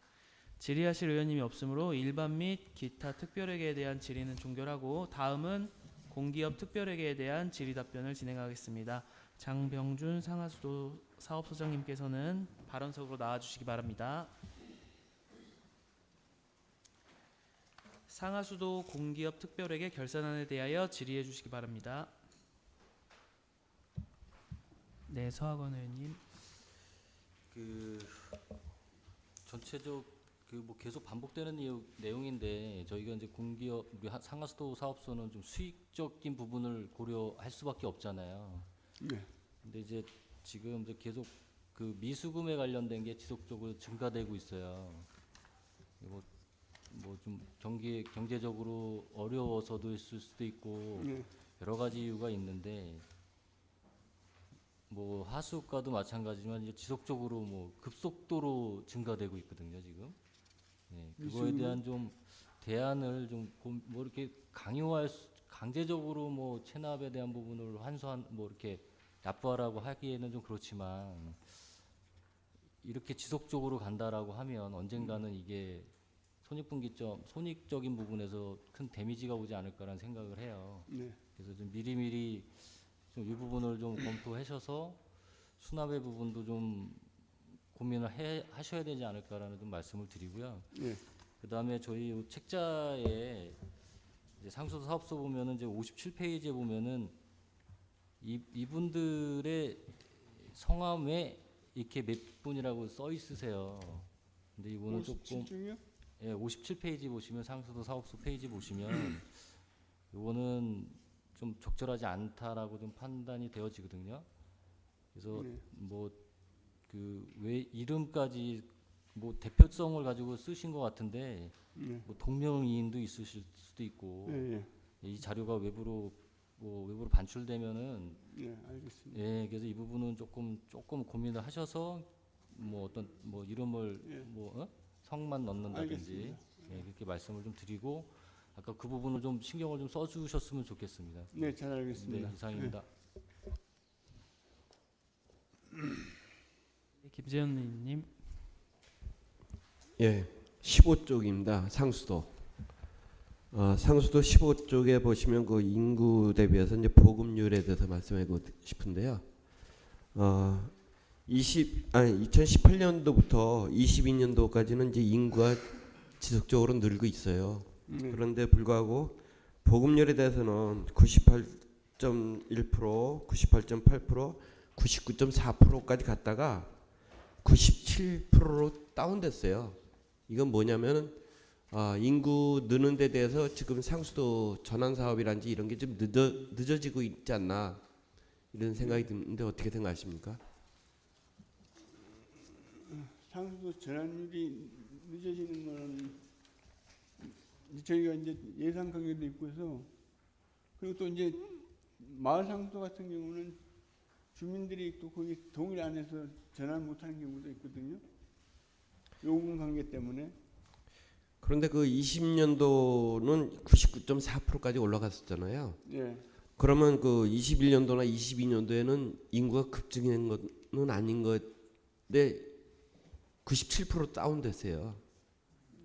질의하실 의원님이 없으므로 일반 및 기타 특별회계에 대한 질의는 종결하고 다음은 공기업 특별회계에 대한 질의 답변을 진행하겠습니다. 장병준 상하수도 사업소장님께서는 발언석으로 나와주시기 바랍니다. 상하수도 공기업 특별회계 결산안에 대하여 질의해 주시기 바랍니다. 네, 서학원 의원님. 전체적 뭐 계속 반복되는 내용인데 저희가 이제 공기업 우리 상하수도 사업소는 좀 수익적인 부분을 고려할 수밖에 없잖아요. 네. 근데 이제 지금 이제 계속 그 미수금에 관련된 게 지속적으로 증가되고 있어요. 뭐 좀 경제적으로 어려워서도 있을 수도 있고 네. 여러 가지 이유가 있는데 뭐 하수가도 마찬가지지만 이제 지속적으로 뭐 급속도로 증가되고 있거든요 지금. 네, 그거에 대한 좀 대안을 좀 뭐 이렇게 강제적으로 뭐 체납에 대한 부분을 환수한 뭐 이렇게 납부하라고 하기에는 좀 그렇지만 이렇게 지속적으로 간다라고 하면 언젠가는 이게 손익적인 부분에서 큰 데미지가 오지 않을까라는 생각을 해요. 네. 그래서 좀 미리미리 좀 이 부분을 좀 검토하셔서 수납의 부분도 좀 고민을 하셔야 되지 않을까라는 좀 말씀을 드리고요. 네. 그다음에 저희 책자에 이제 상수도 사업소 보면은 이제 57페이지에 보면은 이분들의 성함에 이렇게 몇 분이라고 써 있으세요. 근데 이거는 조금 57중이요? 예, 57페이지 보시면 상수도 사업소 페이지 보시면 이거는 좀 적절하지 않다라고 좀 판단이 되어지거든요. 그래서 네. 뭐 그 왜 이름까지 뭐 대표성을 가지고 쓰신 것 같은데 네. 뭐 동명이인도 있으실 수도 있고 네. 이 자료가 외부로 반출되면은 네, 알겠습니다. 예, 그래서 이 부분은 조금 고민을 하셔서 뭐 어떤 뭐 이름을 뭐 성만 넣는다든지 예, 그렇게 말씀을 좀 드리고 아까 그 부분을 좀 신경을 좀 써주셨으면 좋겠습니다. 네, 잘 알겠습니다. 네, 이상입니다. 김재현 의원님. 예, 15쪽입니다. 상수도. 상수도 15쪽에 보시면 그 인구 대비해서 이제 보급률에 대해서 말씀하고 싶은데요. 2018년도부터 22년도까지는 이제 인구가 지속적으로 늘고 있어요. 그런데 불구하고 보급률에 대해서는 98.1%, 98.8%, 99.4%까지 갔다가 97%로 다운됐어요. 이건 뭐냐면은 인구 느는 데 대해서 지금 상수도 전환 사업이란지 이런 게 좀 늦어지고 있지 않나 이런 생각이 드는데 어떻게 생각하십니까? 상수도 전환율이 늦어지는 거는 저희가 이제 예산 관계도 있고 해서 그리고 또 이제 마을 상수도 같은 경우는 주민들이 또 거기 동의 안 해서 전환 못하는 경우도 있거든요. 요금 관계 때문에. 그런데 그 20년도는 99.4%까지 올라갔었잖아요. 예. 그러면 그 21년도나 22년도에는 인구가 급증한 것은 아닌 건데 97% 다운됐어요.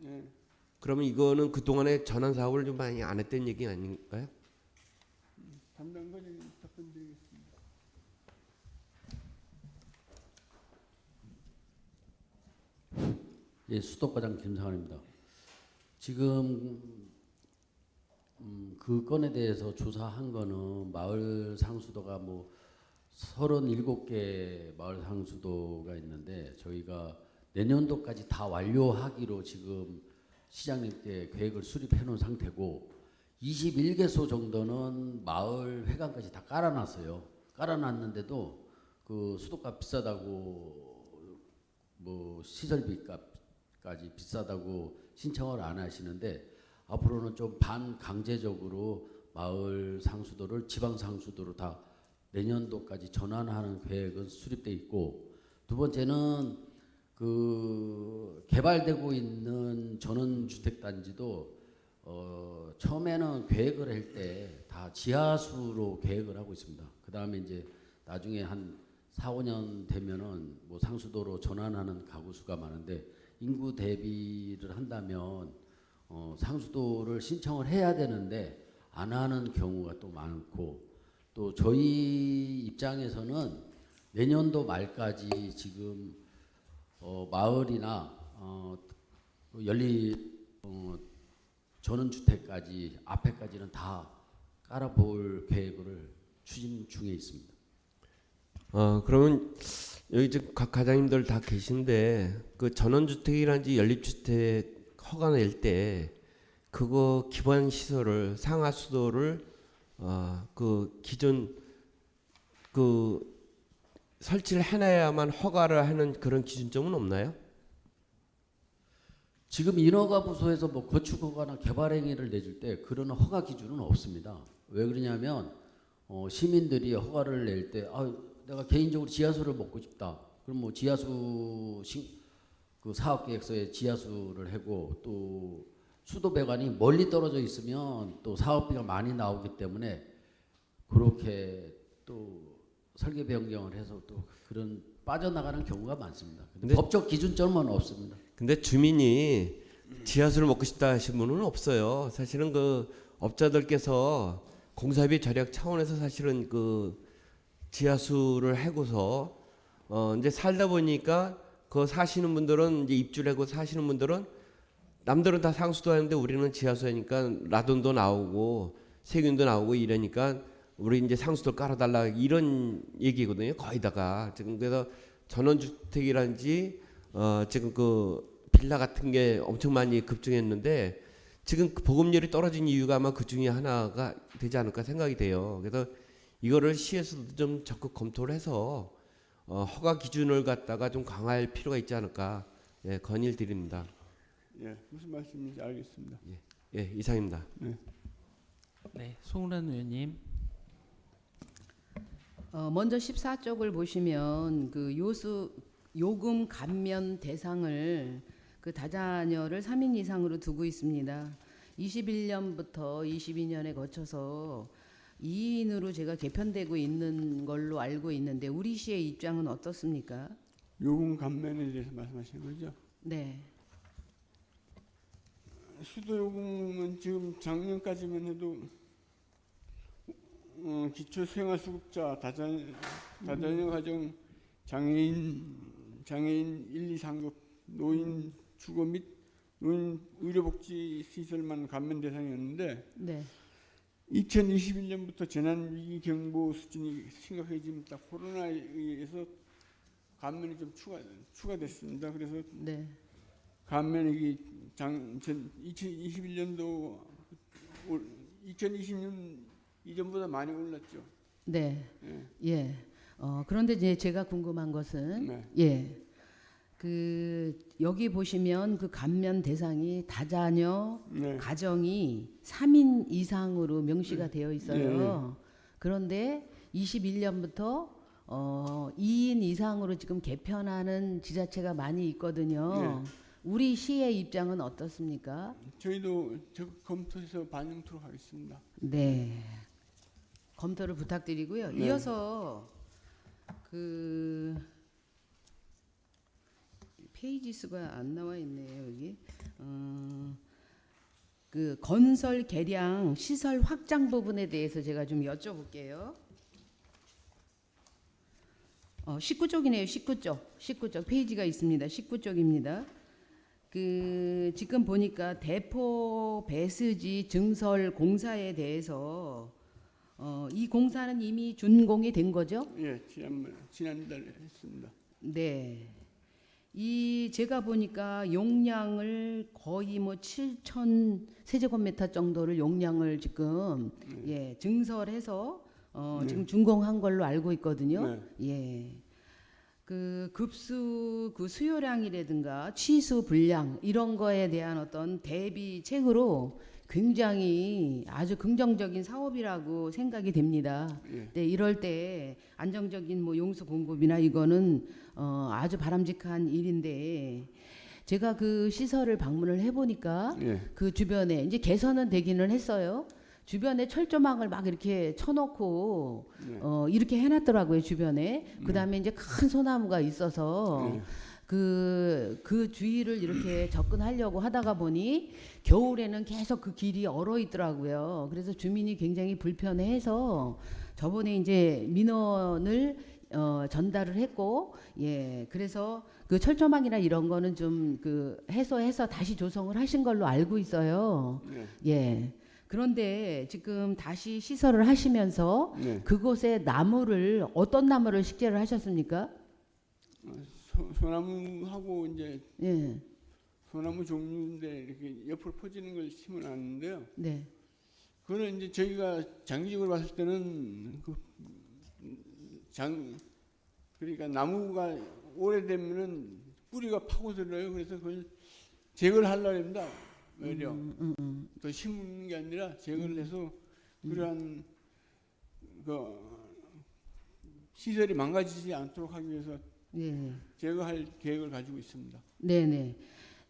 예. 그러면 이거는 그 동안에 전환 사업을 좀 많이 안 했던 얘기 아닌가요? 담당 과장님 답변드리겠습니다. 예, 수도과장 김상환입니다. 지금 그 건에 대해서 조사한 거는 마을 상수도가 뭐 37개 마을 상수도가 있는데 저희가 내년도까지 다 완료하기로 지금 시장님께 계획을 수립해 놓은 상태고 21개소 정도는 마을 회관까지 다 깔아놨어요. 깔아놨는데도 그 수도가 비싸다고 뭐 시설비값까지 비싸다고 신청을 안 하시는데 앞으로는 좀 반강제적으로 마을 상수도를 지방 상수도로 다 내년도까지 전환하는 계획은 수립돼 있고 두 번째는 그 개발되고 있는 전원주택 단지도 처음에는 계획을 할 때 다 지하수로 계획을 하고 있습니다. 그 다음에 이제 나중에 한 4, 5년 되면은 뭐 상수도로 전환하는 가구 수가 많은데 인구 대비를 한다면 상수도를 신청을 해야 되는데 안 하는 경우가 또 많고, 또 저희 입장에서는 내년도 말까지 지금 마을이나 전원주택까지 앞에까지는 다 깔아볼 계획을 추진 중에 있습니다. 그러면 여기 지금 각 과장님들 다 계신데 그 전원주택이란지 연립주택 허가 낼 때 그거 기반 시설을 상하 수도를 그 기존 그 설치를 해놔야만 허가를 하는 그런 기준점은 없나요? 지금 인허가 부서에서 뭐 건축 허가나 개발 행위를 내줄 때 그런 허가 기준은 없습니다. 왜 그러냐면 시민들이 허가를 낼 때 내가 개인적으로 지하수를 먹고 싶다. 그럼 뭐 지하수 그 사업계획서에 지하수를 하고, 또 수도 배관이 멀리 떨어져 있으면 또 사업비가 많이 나오기 때문에 그렇게 또 설계 변경을 해서 또 그런 빠져나가는 경우가 많습니다. 근데 법적 기준점은 없습니다. 근데 주민이 지하수를 먹고 싶다 하신 분은 없어요. 사실은 그 업자들께서 공사비 절약 차원에서 사실은 그 지하수를 해고서 이제 살다 보니까 그 사시는 분들은 이제 입주를 하고 사시는 분들은 남들은 다 상수도 하는데 우리는 지하수 하니까 라돈도 나오고 세균도 나오고 이러니까 우리 이제 상수도 깔아달라 이런 얘기거든요. 거의 다가 지금. 그래서 전원주택이란지 지금 그 빌라 같은 게 엄청 많이 급증했는데 지금 그 보급률이 떨어진 이유가 아마 그 중에 하나가 되지 않을까 생각이 돼요. 그래서 이거를 시에서도 좀 적극 검토를 해서 허가 기준을 갖다가 좀 강화할 필요가 있지 않을까, 예, 건의를 드립니다. 예, 무슨 말씀인지 알겠습니다. 예, 이상입니다. 네, 송란 의원님. 먼저 14쪽을 보시면 그 요금 감면 대상을 그 다자녀를 3인 이상으로 두고 있습니다. 21년부터 22년에 거쳐서 2인으로 제가 개편되고 있는 걸로 알고 있는데 우리 시의 입장은 어떻습니까? 요금 감면에 대해서 말씀하시는 거죠? 네. 수도 요금은 지금 작년까지만 해도 기초 생활수급자, 다자녀 가정, 장애인 1, 2, 3급, 노인 주거 및 노인 의료복지 시설만 감면 대상이었는데, 네. 2021년부터 재난위기 경보 수준이 심각해집니다. 코로나에 의해서 감면이 좀 추가됐습니다. 그래서 네. 감면액이 2021년도 2020년 이전보다 많이 올랐죠. 네. 예. 그런데 이제 제가 궁금한 것은 네. 예. 그 여기 보시면 그 감면 대상이 다자녀 네. 가정이 3인 이상으로 명시가 되어 있어요. 네. 그런데 21년부터 2인 이상으로 지금 개편하는 지자체가 많이 있거든요. 네. 우리 시의 입장은 어떻습니까? 저희도 검토해서 반영토록 하겠습니다. 네. 검토를 부탁드리고요. 네. 이어서 그 페이지 수가 안 나와 있네요, 여기. 그 건설 개량 시설 확장 부분에 대해서 제가 좀 여쭤볼게요. 19쪽이네요. 19쪽 페이지가 있습니다. 19쪽입니다. 그 지금 보니까 대포 배수지 증설 공사에 대해서 이 공사는 이미 준공이 된 거죠? 예, 지난달에 했습니다. 네. 이 제가 보니까 용량을 거의 뭐 7,000 세제곱미터 정도를 용량을 지금 예, 증설해서 지금 준공한 걸로 알고 있거든요. 예. 그 급수 그 수요량이라든가 취수 분량 이런 거에 대한 어떤 대비책으로 굉장히 아주 긍정적인 사업이라고 생각이 됩니다. 예. 네, 이럴 때 안정적인 뭐 용수 공급이나 이거는 아주 바람직한 일인데 제가 그 시설을 방문을 해보니까 예. 그 주변에 이제 개선은 되기는 했어요. 주변에 철조망을 막 이렇게 쳐놓고 네. 이렇게 해놨더라고요 주변에. 그 다음에 이제 큰 소나무가 있어서 네. 그 주위를 이렇게 접근하려고 하다가 보니 겨울에는 계속 그 길이 얼어 있더라고요. 그래서 주민이 굉장히 불편해해서 저번에 이제 민원을 전달을 했고, 예, 그래서 그 철조망이나 이런 거는 좀 그 해소해서 다시 조성을 하신 걸로 알고 있어요. 네. 예. 그런데 지금 다시 시설을 하시면서 네. 그곳에 나무를 어떤 나무를 식재를 하셨습니까? 소나무하고 이제 예. 소나무 종류인데 이렇게 옆으로 퍼지는 걸 심어놨는데요. 네. 그거는 이제 저희가 장기적으로 봤을 때는 그러니까 나무가 오래되면은 뿌리가 파고들어요. 그래서 그걸 제거를 하려고 합니다. 오히려 더 심는 게 아니라 제거를 해서 그러한 그 시설이 망가지지 않도록 하기 위해서 예. 제거할 계획을 가지고 있습니다. 네네.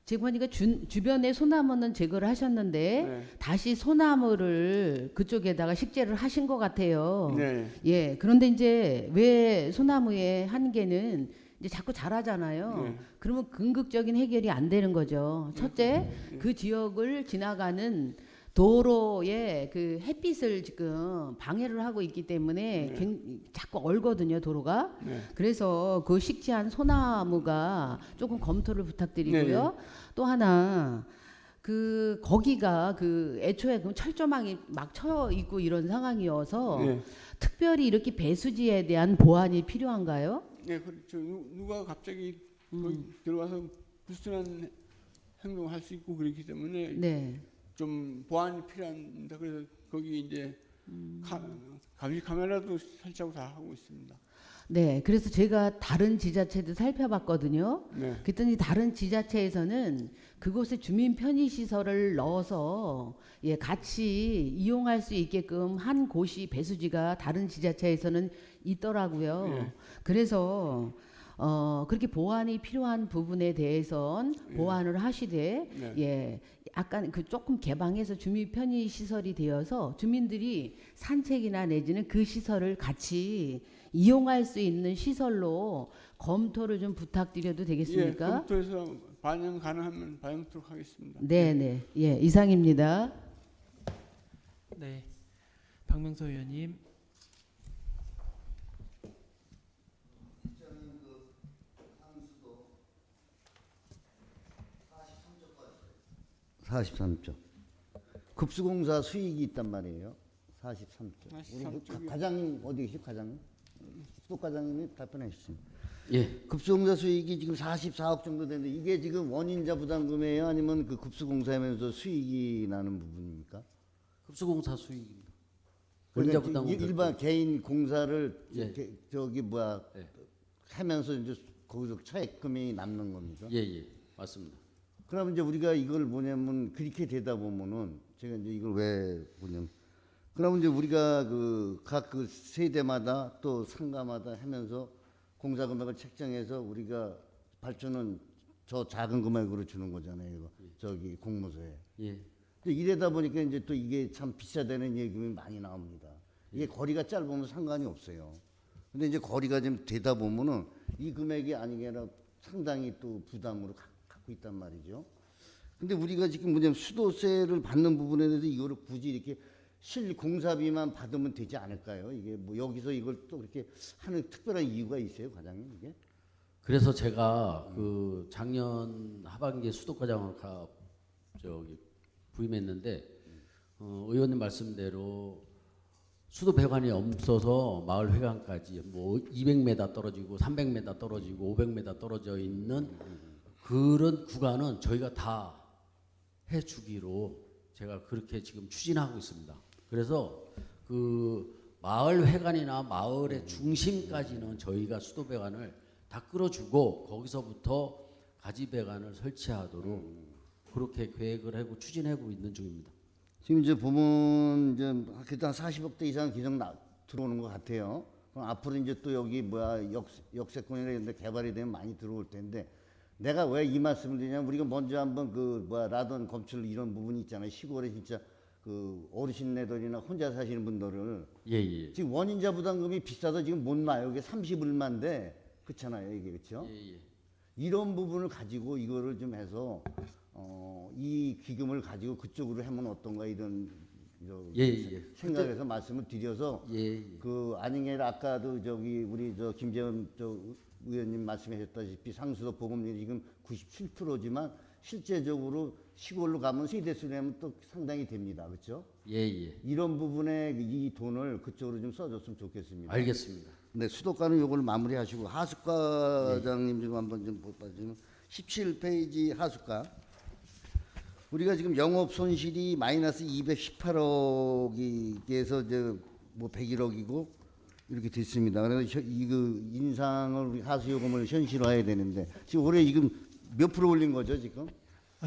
지금 보니까 주변에 소나무는 제거를 하셨는데 네. 다시 소나무를 그쪽에다가 식재를 하신 것 같아요. 네. 예. 그런데 이제 왜 소나무의 한계는 이제 자꾸 자라잖아요. 네. 그러면 긍극적인 해결이 안 되는 거죠. 첫째, 그 지역을 지나가는 도로에 그 햇빛을 지금 방해를 하고 있기 때문에 자꾸 얼거든요, 도로가. 네. 그래서 그 식재한 소나무가 조금 검토를 부탁드리고요. 네. 또 하나 그 거기가 그 애초에 그 철조망이 막 쳐 있고 이런 상황이어서 네. 특별히 이렇게 배수지에 대한 보완이 필요한가요? 네, 그렇죠. 누가 갑자기 거기 들어와서 불순한 행동을 할 수 있고 그렇기 때문에 네. 좀 보완이 필요합니다. 그래서 거기 이제 감시 카메라도 설치하고 다 하고 있습니다. 네, 그래서 제가 다른 지자체도 살펴봤거든요. 네. 그랬더니 다른 지자체에서는 그곳에 주민 편의 시설을 넣어서 예, 같이 이용할 수 있게끔 한 곳이 배수지가 다른 지자체에서는 있더라고요. 네. 그래서 그렇게 보완이 필요한 부분에 대해선 보완을 하시되 네. 예, 약간 그 조금 개방해서 주민 편의 시설이 되어서 주민들이 산책이나 내지는 그 시설을 같이 이용할 수 있는 시설로 검토를 좀 부탁드려도 되겠습니까? 예, 검토해서 반영 가능하면 반영토록 하겠습니다. 네, 네. 예, 이상입니다. 네. 박명서 의원님. (43조) 급수공사 수익이 있단 말이에요. 43조. 43조. 우리 과장님 어디 계시? 과장님? 수도 과장님이 답변해 주시죠. 예. 급수공사 수익이 지금 44억 정도 되는데 이게 지금 원인자 부담금이에요? 아니면 그 급수공사하면서 수익이 나는 부분입니까? 급수공사 수익입니다. 그러니까 원인자 부담금 일반 개인 공사를 예. 이렇게 저기 뭐야 예. 하면서 이제 거기서 차액금이 남는 겁니까? 예, 예. 맞습니다. 그럼 이제 우리가 이걸 뭐냐면 그렇게 되다 보면은 제가 이제 이걸 왜 보냐면 그러면 이제 우리가 그 각 그 세대마다 또 상가마다 하면서 공사 금액을 책정해서 우리가 발주는 저 작은 금액으로 주는 거잖아요. 이거. 저기 공모서에. 예. 근데 이래다 보니까 이제 또 이게 참 비싸다는 예금이 많이 나옵니다. 이게 거리가 짧으면 상관이 없어요. 근데 이제 거리가 좀 되다 보면은 이 금액이 아니게 아니라 상당히 또 부담으로 갖고 있단 말이죠. 근데 우리가 지금 뭐냐면 수도세를 받는 부분에 대해서 이거를 굳이 이렇게 실공사비만 받으면 되지 않을까요? 이게 뭐 여기서 이걸 또 그렇게 하는 특별한 이유가 있어요, 과장님 이게? 그래서 제가 그 작년 하반기에 수도과장을 부임했는데 의원님 말씀대로 수도 배관이 없어서 마을 회관까지 뭐 200m 떨어지고 300m 떨어지고 500m 떨어져 있는 그런 구간은 저희가 다 해주기로 제가 그렇게 지금 추진하고 있습니다. 그래서 그 마을 회관이나 마을의 중심까지는 저희가 수도 배관을 다 끌어주고 거기서부터 가지 배관을 설치하도록 그렇게 계획을 하고 추진하고 있는 중입니다. 지금 이제 보면 이제 일단 40억대 이상 기정 들어오는 것 같아요. 그럼 앞으로 이제 또 여기 역세권이나 이런 데 개발이 되면 많이 들어올 텐데 내가 왜 이 말씀을 드리냐면 우리가 먼저 한번 라던 검출 이런 부분이 있잖아요. 시골에 진짜 그 어르신네들이나 혼자 사시는 분들을 예. 지금 원인자 부담금이 비싸서 지금 못 나요. 이게 30얼마인데 그렇잖아요. 이게 그렇죠? 예. 이런 부분을 가지고 이거를 좀 해서 이 기금을 가지고 그쪽으로 하면 어떤가 이런 생각해서 말씀을 드려서 그 아닌 게 아니라 아까도 저기 우리 김재원 의원님 말씀하셨다시피 상수도 보급률이 지금 97%지만 실제적으로 시골로 가면 세대수 내면 또 상당히 됩니다. 그렇죠? 예. 이런 부분에 이 돈을 그쪽으로 좀 써줬으면 좋겠습니다. 알겠습니다. 네, 수도가는 요걸 마무리하시고 하수과장님 지금 한번 좀 보시면 17페이지 하수과. 우리가 지금 영업 손실이 마이너스 218억에서 뭐 101억이고 이렇게 됐습니다. 그래서 그 인상을 우리 하수요금을 현실화해야 되는데 지금 올해 지금 몇 프로 올린 거죠 지금?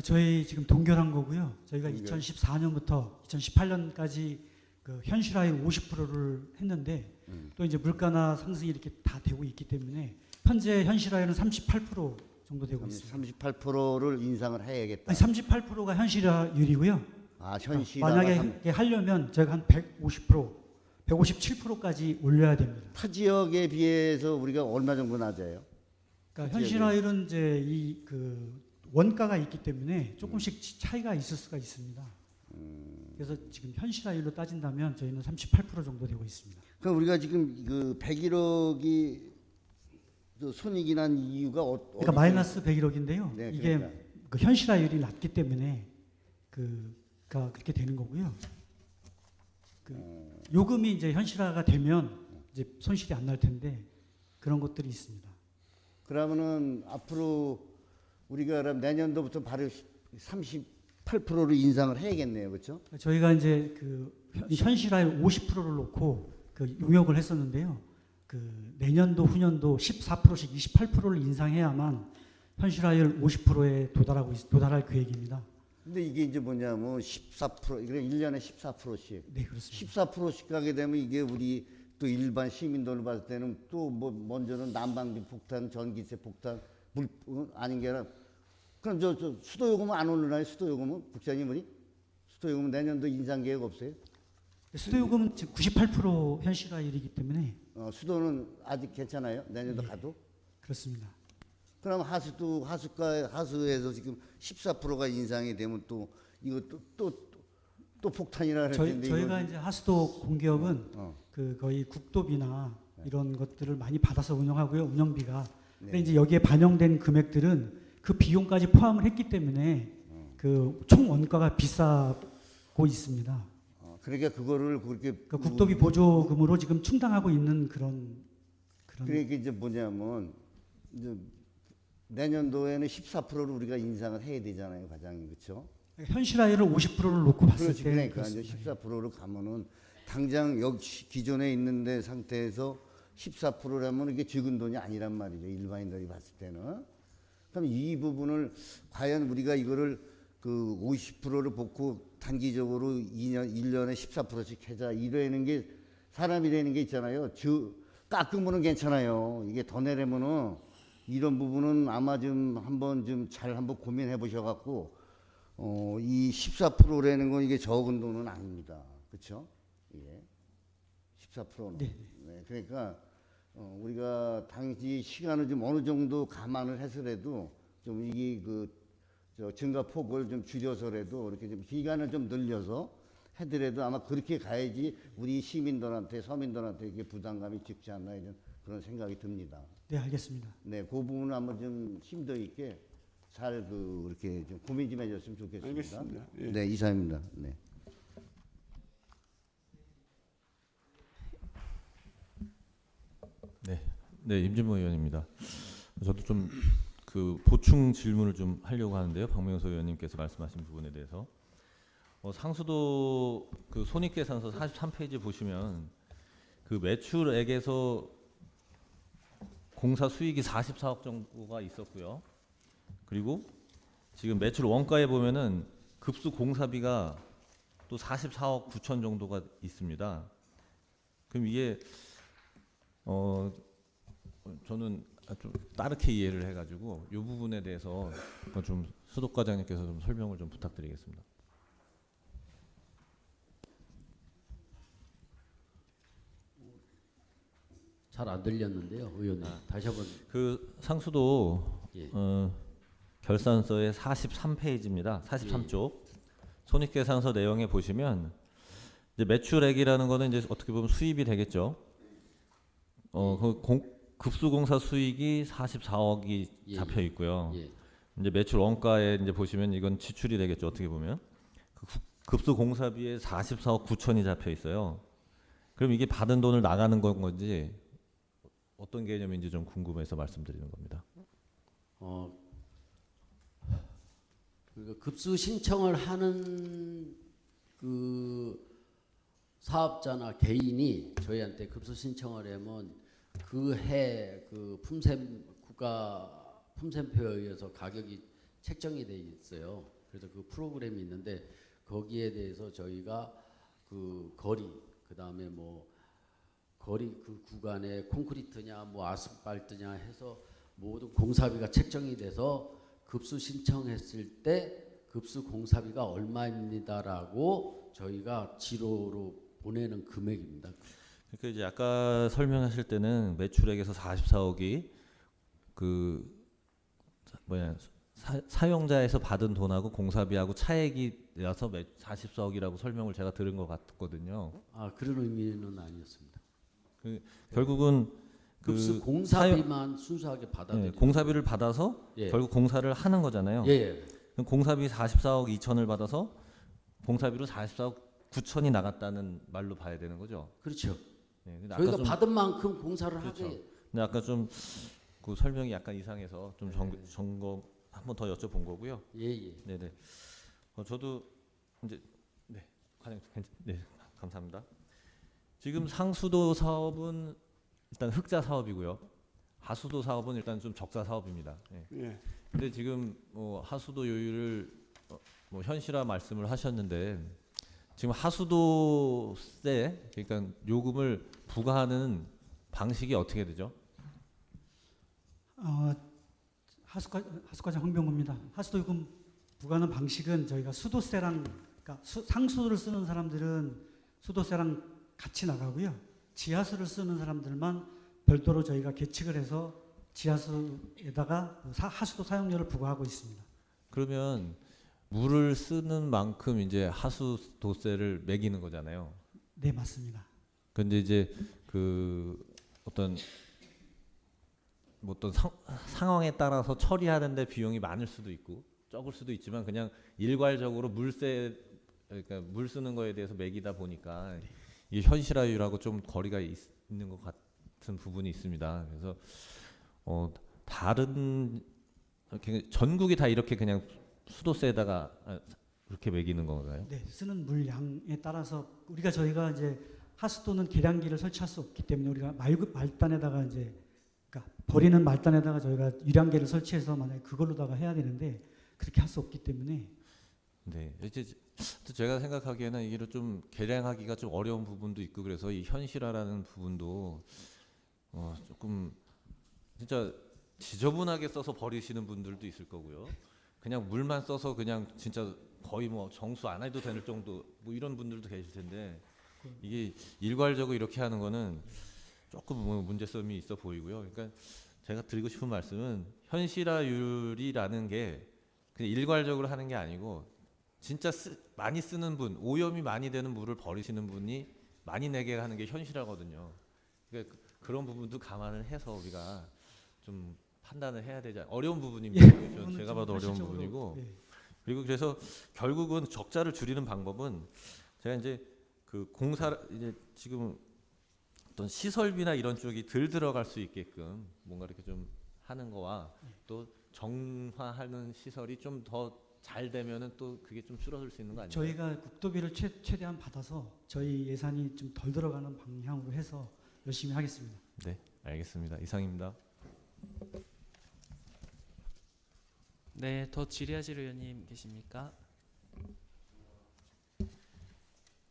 저희 지금 동결한 거고요. 저희가 2014년부터 2018년까지 그 현실화율 50%를 했는데 또 이제 물가나 상승이 이렇게 다 되고 있기 때문에 현재 현실화율은 38% 정도 되고 있습니다. 38%를 인상을 해야겠다. 아니, 38%가 현실화율이고요. 아, 현실화. 만약에 하려면 저희가 한 150%, 157%까지 올려야 됩니다. 타 지역에 비해서 우리가 얼마 정도 낮아요? 그러니까 현실화율은 이제 이 그 원가가 있기 때문에 조금씩 차이가 있을 수가 있습니다. 그래서 지금 현실화율로 따진다면 저희는 38% 정도 되고 있습니다. 그럼 우리가 지금 그 101억이 손익이 난 이유가 그러니까 마이너스 101억인데요. 네, 이게 그러니까. 그 현실화율이 낮기 때문에 그렇게 되는 거고요. 요금이 이제 현실화가 되면 이제 손실이 안 날 텐데 그런 것들이 있습니다. 그러면은 앞으로 우리가 그럼 내년도부터 바로 38%로 인상을 해야겠네요, 그렇죠? 저희가 이제 그 현실화율 50%를 놓고 그 용역을 했었는데요. 그 내년도 후년도 14%씩 28%를 인상해야만 현실화율 50%에 도달할 계획입니다. 근데 이게 이제 뭐냐면 14%, 그래 1년에 14%씩. 네, 그렇습니다. 14%씩 가게 되면 이게 우리 또 일반 시민들을 봤을 때는 또 뭐 먼저는 난방비 폭탄, 전기세 폭탄, 물 아닌 게 아니라 그럼 저 수도요금은 안 오르나요? 수도요금은 국장님 우리 수도요금은 내년도 인상 계획 없어요? 수도요금은 지금 98% 현실화율이기 때문에 수도는 아직 괜찮아요? 내년도 가도? 그렇습니다. 그럼 하수에서 지금 14%가 인상이 되면 또 이거 또 폭탄이라 할 텐데 저희가 이제 하수도 공기업은 그 거의 국도비나 이런 것들을 많이 받아서 운영하고요. 운영비가. 근데 이제 여기에 반영된 금액들은 그 비용까지 포함을 했기 때문에 그 총 원가가 비싸고 있습니다. 그러니까 그거를 그렇게 국도비 보조금으로 지금 충당하고 있는 그런 그러니까 이제 뭐냐면 이제 내년도에는 14%를 우리가 인상을 해야 되잖아요, 과장님, 그렇죠? 현실화율을 50%를 놓고 봤을 때 그러니까 이제 14%를 가면은 당장 여기 기존에 있는데 상태에서 14%라면 이게 적은 돈이 아니란 말이죠, 일반인들이 봤을 때는. 그럼 이 부분을 과연 우리가 이거를 그 50%를 뽑고 단기적으로 1년에 14%씩 하자 이러는 게 사람이라는 게 있잖아요. 깎으면은 괜찮아요. 이게 더 내려면은 이런 부분은 아마 좀 한번 한번 고민해 보셔갖고 이 14%라는 건 이게 적은 돈은 아닙니다. 그렇죠? 예. 14%는. 네. 그러니까 우리가 당시 시간을 좀 어느 정도 감안을 해서라도 좀 이게 증가폭을 좀 줄여서라도 이렇게 좀 기간을 좀 늘려서 해더라도 아마 그렇게 가야지 우리 시민들한테 서민들한테 이게 부담감이 적지 않나 이런 그런 생각이 듭니다. 네, 알겠습니다. 네, 그 부분은 한번 좀 심도 있게 잘 이렇게 좀 고민 좀 해줬으면 좋겠습니다. 알겠습니다. 예. 네, 이사입니다. 네. 네, 임진모 의원입니다. 저도 좀 그 보충 질문을 좀 하려고 하는데요. 박명수 의원님께서 말씀하신 부분에 대해서 상수도 그 손익계산서 43페이지 보시면 그 매출액에서 공사 수익이 44억 정도가 있었고요. 그리고 지금 매출 원가에 보면은 급수 공사비가 또 44억 9천 정도가 있습니다. 그럼 이게 저는 좀 다르게 이해를 해가지고 이 부분에 대해서 좀 수독 과장님께서 좀 설명을 좀 부탁드리겠습니다. 잘 안 들렸는데요, 의원님. 다시 한번. 그 상수도 예. 결산서의 43페이지입니다. 43쪽 손익계산서 내용에 보시면 이제 매출액이라는 거는 이제 어떻게 보면 수입이 되겠죠. 급수공사 수익이 44억이 예, 잡혀 있고요. 예. 이제 매출 원가에 이제 보시면 이건 지출이 되겠죠. 어떻게 보면 급수공사비에 44억 9천이 잡혀 있어요. 그럼 이게 받은 돈을 나가는 건지 어떤 개념인지 좀 궁금해서 말씀드리는 겁니다. 그러니까 급수 신청을 하는 그 사업자나 개인이 저희한테 급수 신청을 하면 그 해 그 국가 품셈표에 의해서 가격이 책정이 돼 있어요. 그래서 그 프로그램이 있는데 거기에 대해서 저희가 그 거리, 그다음에 뭐 거리 그 구간에 콘크리트냐 뭐 아스팔트냐 해서 모든 공사비가 책정이 돼서 급수 신청했을 때 급수 공사비가 얼마입니다라고 저희가 지로로 보내는 금액입니다. 그러니까 이제 아까 설명하실 때는 매출액에서 44억이 그 사용자에서 받은 돈하고 공사비하고 차액이 나서 44억이라고 설명을 제가 들은 것 같거든요. 아, 그런 의미는 아니었습니다. 결국은 급수 공사비만 순수하게 받아들이는 공사비를 받아서 예. 결국 공사를 하는 거잖아요. 예. 그럼 공사비 44억 2천을 받아서 공사비로 44억 9천이 나갔다는 말로 봐야 되는 거죠. 그렇죠. 예, 근데 저희가 좀, 받은 만큼 공사를 그렇죠. 하게. 근데 아까 좀 그 설명이 약간 이상해서 좀 점검 한번 더 여쭤본 거고요. 예. 네네. 저도 이제 네 감사합니다. 지금 상수도 사업은 일단 흑자 사업이고요. 하수도 사업은 일단 좀 적자 사업입니다. 예. 예. 근데 지금 하수도 요율을 현실화 말씀을 하셨는데 지금 하수도세 그러니까 요금을 부과하는 방식이 어떻게 되죠? 하수과장 황병구입니다. 하수도 요금 부과하는 방식은 저희가 수도세랑 그러니까 상수도를 쓰는 사람들은 수도세랑 같이 나가고요. 지하수를 쓰는 사람들만 별도로 저희가 계측을 해서 지하수에다가 하수도 사용료를 부과하고 있습니다. 그러면 물을 쓰는 만큼 이제 하수도세를 매기는 거잖아요. 네, 맞습니다. 근데 이제 그 어떤 상황에 따라서 처리하는데 비용이 많을 수도 있고 적을 수도 있지만 그냥 일괄적으로 그러니까 물 쓰는 거에 대해서 매기다 보니까 이 현실화율하고 좀 거리가 있는 것 같은 부분이 있습니다. 그래서 다른 전국이 다 이렇게 그냥 수도세에다가 그렇게 매기는 건가요? 네, 쓰는 물량에 따라서 저희가 이제 하수도는 계량기를 설치할 수 없기 때문에 우리가 말단에다가 이제 그러니까 버리는 말단에다가 저희가 유량계를 설치해서 만약에 그걸로다가 해야 되는데 그렇게 할 수 없기 때문에. 네, 이제 제가 생각하기에는 이게 좀 계량하기가 좀 어려운 부분도 있고 그래서 이 현실화라는 부분도 조금 진짜 지저분하게 써서 버리시는 분들도 있을 거고요. 그냥 물만 써서 그냥 진짜 거의 뭐 정수 안 해도 되는 정도 뭐 이런 분들도 계실 텐데 이게 일괄적으로 이렇게 하는 거는 조금 문제점이 있어 보이고요. 그러니까 제가 드리고 싶은 말씀은 현실화율이라는 게 그냥 일괄적으로 하는 게 아니고 진짜 많이 쓰는 분, 오염이 많이 되는 물을 버리시는 분이 많이 내게 하는 게 현실화거든요. 그러니까 그런 부분도 감안을 해서 우리가 좀 판단을 해야 되지 어려운 부분입니다. 예, 제가 봐도 어려운 부분이고 예. 그리고 그래서 결국은 적자를 줄이는 방법은 제가 이제 그 이제 지금 어떤 시설비나 이런 쪽이 덜 들어갈 수 있게끔 뭔가 이렇게 좀 하는 거와 또 정화하는 시설이 좀 더 잘 되면은 또 그게 좀 줄어들 수 있는 거 아니에요? 저희가 국도비를 최대한 받아서 저희 예산이 좀 덜 들어가는 방향으로 해서 열심히 하겠습니다. 네, 알겠습니다. 이상입니다. 네, 더 질의하실 의원님 계십니까?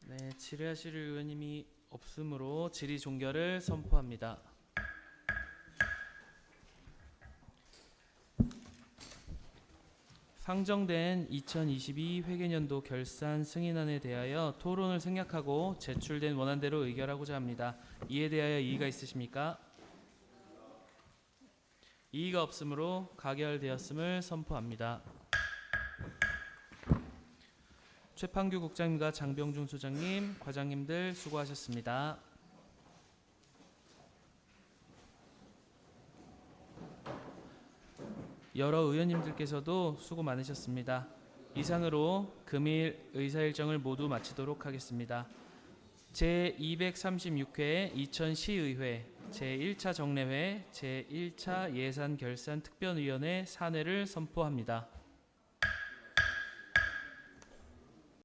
네, 질의하실 의원님이 없으므로 질의 종결을 선포합니다. 상정된 2022 회계년도 결산 승인안에 대하여 토론을 생략하고 제출된 원안대로 의결하고자 합니다. 이에 대하여 이의가 있으십니까? 이의가 없으므로 가결되었음을 선포합니다. 최판규 국장님과 장병준 소장님, 과장님들 수고하셨습니다. 여러 의원님들께서도 수고 많으셨습니다. 이상으로 금일 의사일정을 모두 마치도록 하겠습니다. 제236회 이천시의회 제1차 정례회 제1차 예산결산특별위원회 산회를 선포합니다.